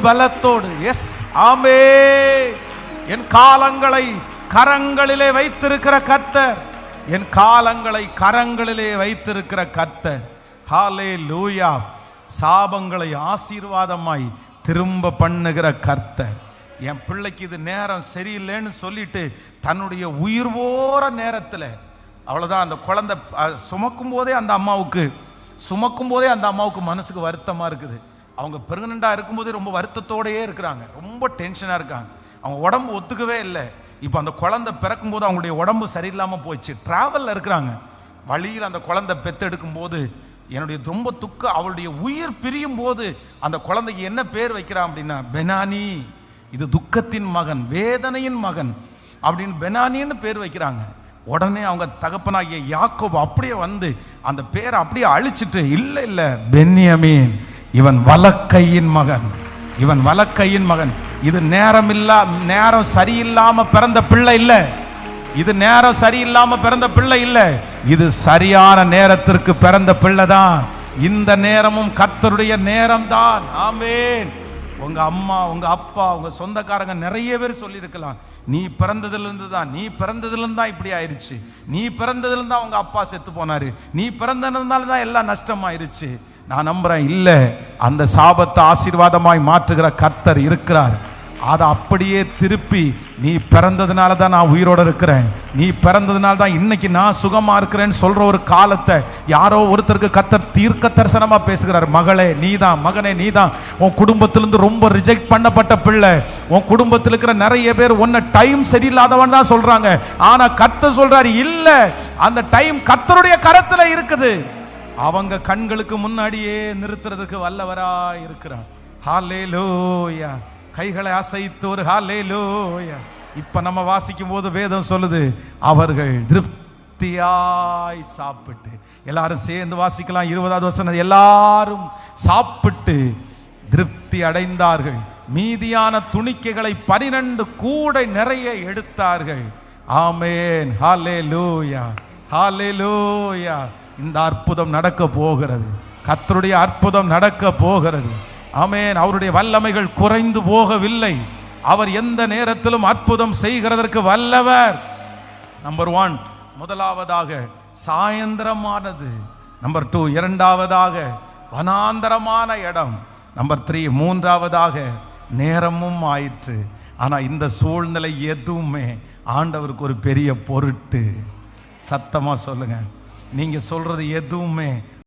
பலத்தோடு எஸ் ஆமே, என் காலங்களை கரங்களிலே வைத்திருக்கிற கர்த்தர், என் காலங்களை கரங்களிலே வைத்திருக்கிற கர்த்தர். ஹல்லேலூயா. சாபங்களை ஆசீர்வாதமாய் திரும்ப பண்ணுகிற கர்த்தர். என் பிள்ளைக்கு இது நேரம் சரியில்லைன்னு சொல்லிட்டு தன்னுடைய உயிர் போற நேரத்தில், அவ்வளோதான், அந்த குழந்தை சுமக்கும் போதே அந்த அம்மாவுக்கு மனசுக்கு வருத்தமாக இருக்குது. அவங்க பிரெக்னெண்ட்டாக இருக்கும்போதே ரொம்ப வருத்தத்தோடையே இருக்கிறாங்க, ரொம்ப டென்ஷனாக இருக்காங்க, அவங்க உடம்பு ஒத்துக்கவே இல்லை. இப்போ அந்த குழந்தை பிறக்கும் போது அவங்களுடைய உடம்பு சரியில்லாமல் போயிடுச்சு, ட்ராவலில் இருக்கிறாங்க. வழியில் அந்த குழந்தை பெத்தெடுக்கும் போது என்னுடைய ரொம்ப துக்கம், அவளுடைய உயிர் பிரியும் போது அந்த குழந்தைக்கு என்ன பேர் வைக்கிறான் அப்படின்னா பெனானி, இது துக்கத்தின் மகன், வேதனையின் மகன் அப்படின்னு பெனானின்னு பேர் வைக்கிறாங்க. உடனே அவங்க தகப்பனாகிய யாக்கோபு அப்படியே வந்து அந்த பேரை அப்படியே அழிச்சிட்டு, இல்லை இல்லை பென்யமீன், இவன் வலக்கையின் மகன், இவன் வலக்கையின் மகன். இது நேரம் சரியில்லாம பிறந்த பிள்ளை இல்லை, இது நேரம் சரியில்லாம பிறந்த பிள்ளை இல்லை, இது சரியான நேரத்திற்கு பிறந்த பிள்ளை தான். இந்த நேரமும் கர்த்தருடைய நேரம் தான். ஆமென். உங்க அம்மா, உங்க அப்பா, உங்க சொந்தக்காரங்க நிறைய பேர் சொல்லியிருக்கலாம், நீ பிறந்ததிலிருந்து தான் இப்படி ஆயிடுச்சு, நீ பிறந்ததிலிருந்து தான் உங்க அப்பா செத்து போனாரு, நீ பிறந்ததுனால தான் எல்லாம் நஷ்டமாயிருச்சு. நான் நம்புறேன், இல்லை, அந்த சாபத்தை ஆசீர்வாதமாய் மாற்றுகிற கர்த்தர் இருக்கிறார். அதை அப்படியே திருப்பி, நீ பிறந்ததுனால தான் நான் உயிரோடு இருக்கிறேன், நீ பிறந்ததுனால தான் இன்னைக்கு நான் சுகமா இருக்கிறேன்னு சொல்ற ஒரு காலத்தை யாரோ ஒருத்தருக்கு கர்த்தர் தீர்க்க தரிசனமா பேசுகிறார். மகளே நீதான், மகனே நீதான், உன் குடும்பத்திலிருந்து ரொம்ப ரிஜெக்ட் பண்ணப்பட்ட பிள்ளை, உன் குடும்பத்தில் இருக்கிற நிறைய பேர் உன்னை டைம் சரியில்லாதவன் தான் சொல்றாங்க, ஆனா கர்த்தர் சொல்றாரு, இல்ல, அந்த டைம் கர்த்தருடைய கரத்துல இருக்குது, அவங்க கண்களுக்கு முன்னாடியே நிறுத்துறதுக்கு வல்லவரா இருக்கிறார். ஹல்லேலூயா. கைகளை அசைத்து ஒரு ஹல்லேலூயா. இப்ப நம்ம வாசிக்கும் போது வேதம் சொல்லுது, அவர்கள் திருப்தியாய் சாப்பிட்டு, எல்லாரும் சேர்ந்து வாசிக்கலாம் 20வது வசனம், எல்லாரும் சாப்பிட்டு திருப்தி அடைந்தார்கள், மீதியான துணிக்கைகளை 12 கூடை நிறைய எடுத்தார்கள். ஆமென். ஹல்லேலூயா, ஹல்லேலூயா. இந்த அற்புதம் நடக்க போகிறது, கர்த்தருடைய அற்புதம் நடக்க போகிறது. ஆமென். அவருடைய வல்லமைகள் குறைந்து போகவில்லை, அவர் எந்த நேரத்திலும் அற்புதம் செய்கிறதற்கு வல்லவர். நம்பர் 1 முதலாவதாக சாயந்திரமானது, நம்பர் 2 இரண்டாவதாக வனாந்தரமான இடம், நம்பர் 3 மூன்றாவதாக நேரமும் ஆயிற்று. ஆனா இந்த சூழ்நிலை எதுவுமே ஆண்டவருக்கு ஒரு பெரிய பொருட்டு. சத்தமா சொல்லுங்க, நீங்க சொல்றது எதுவுமே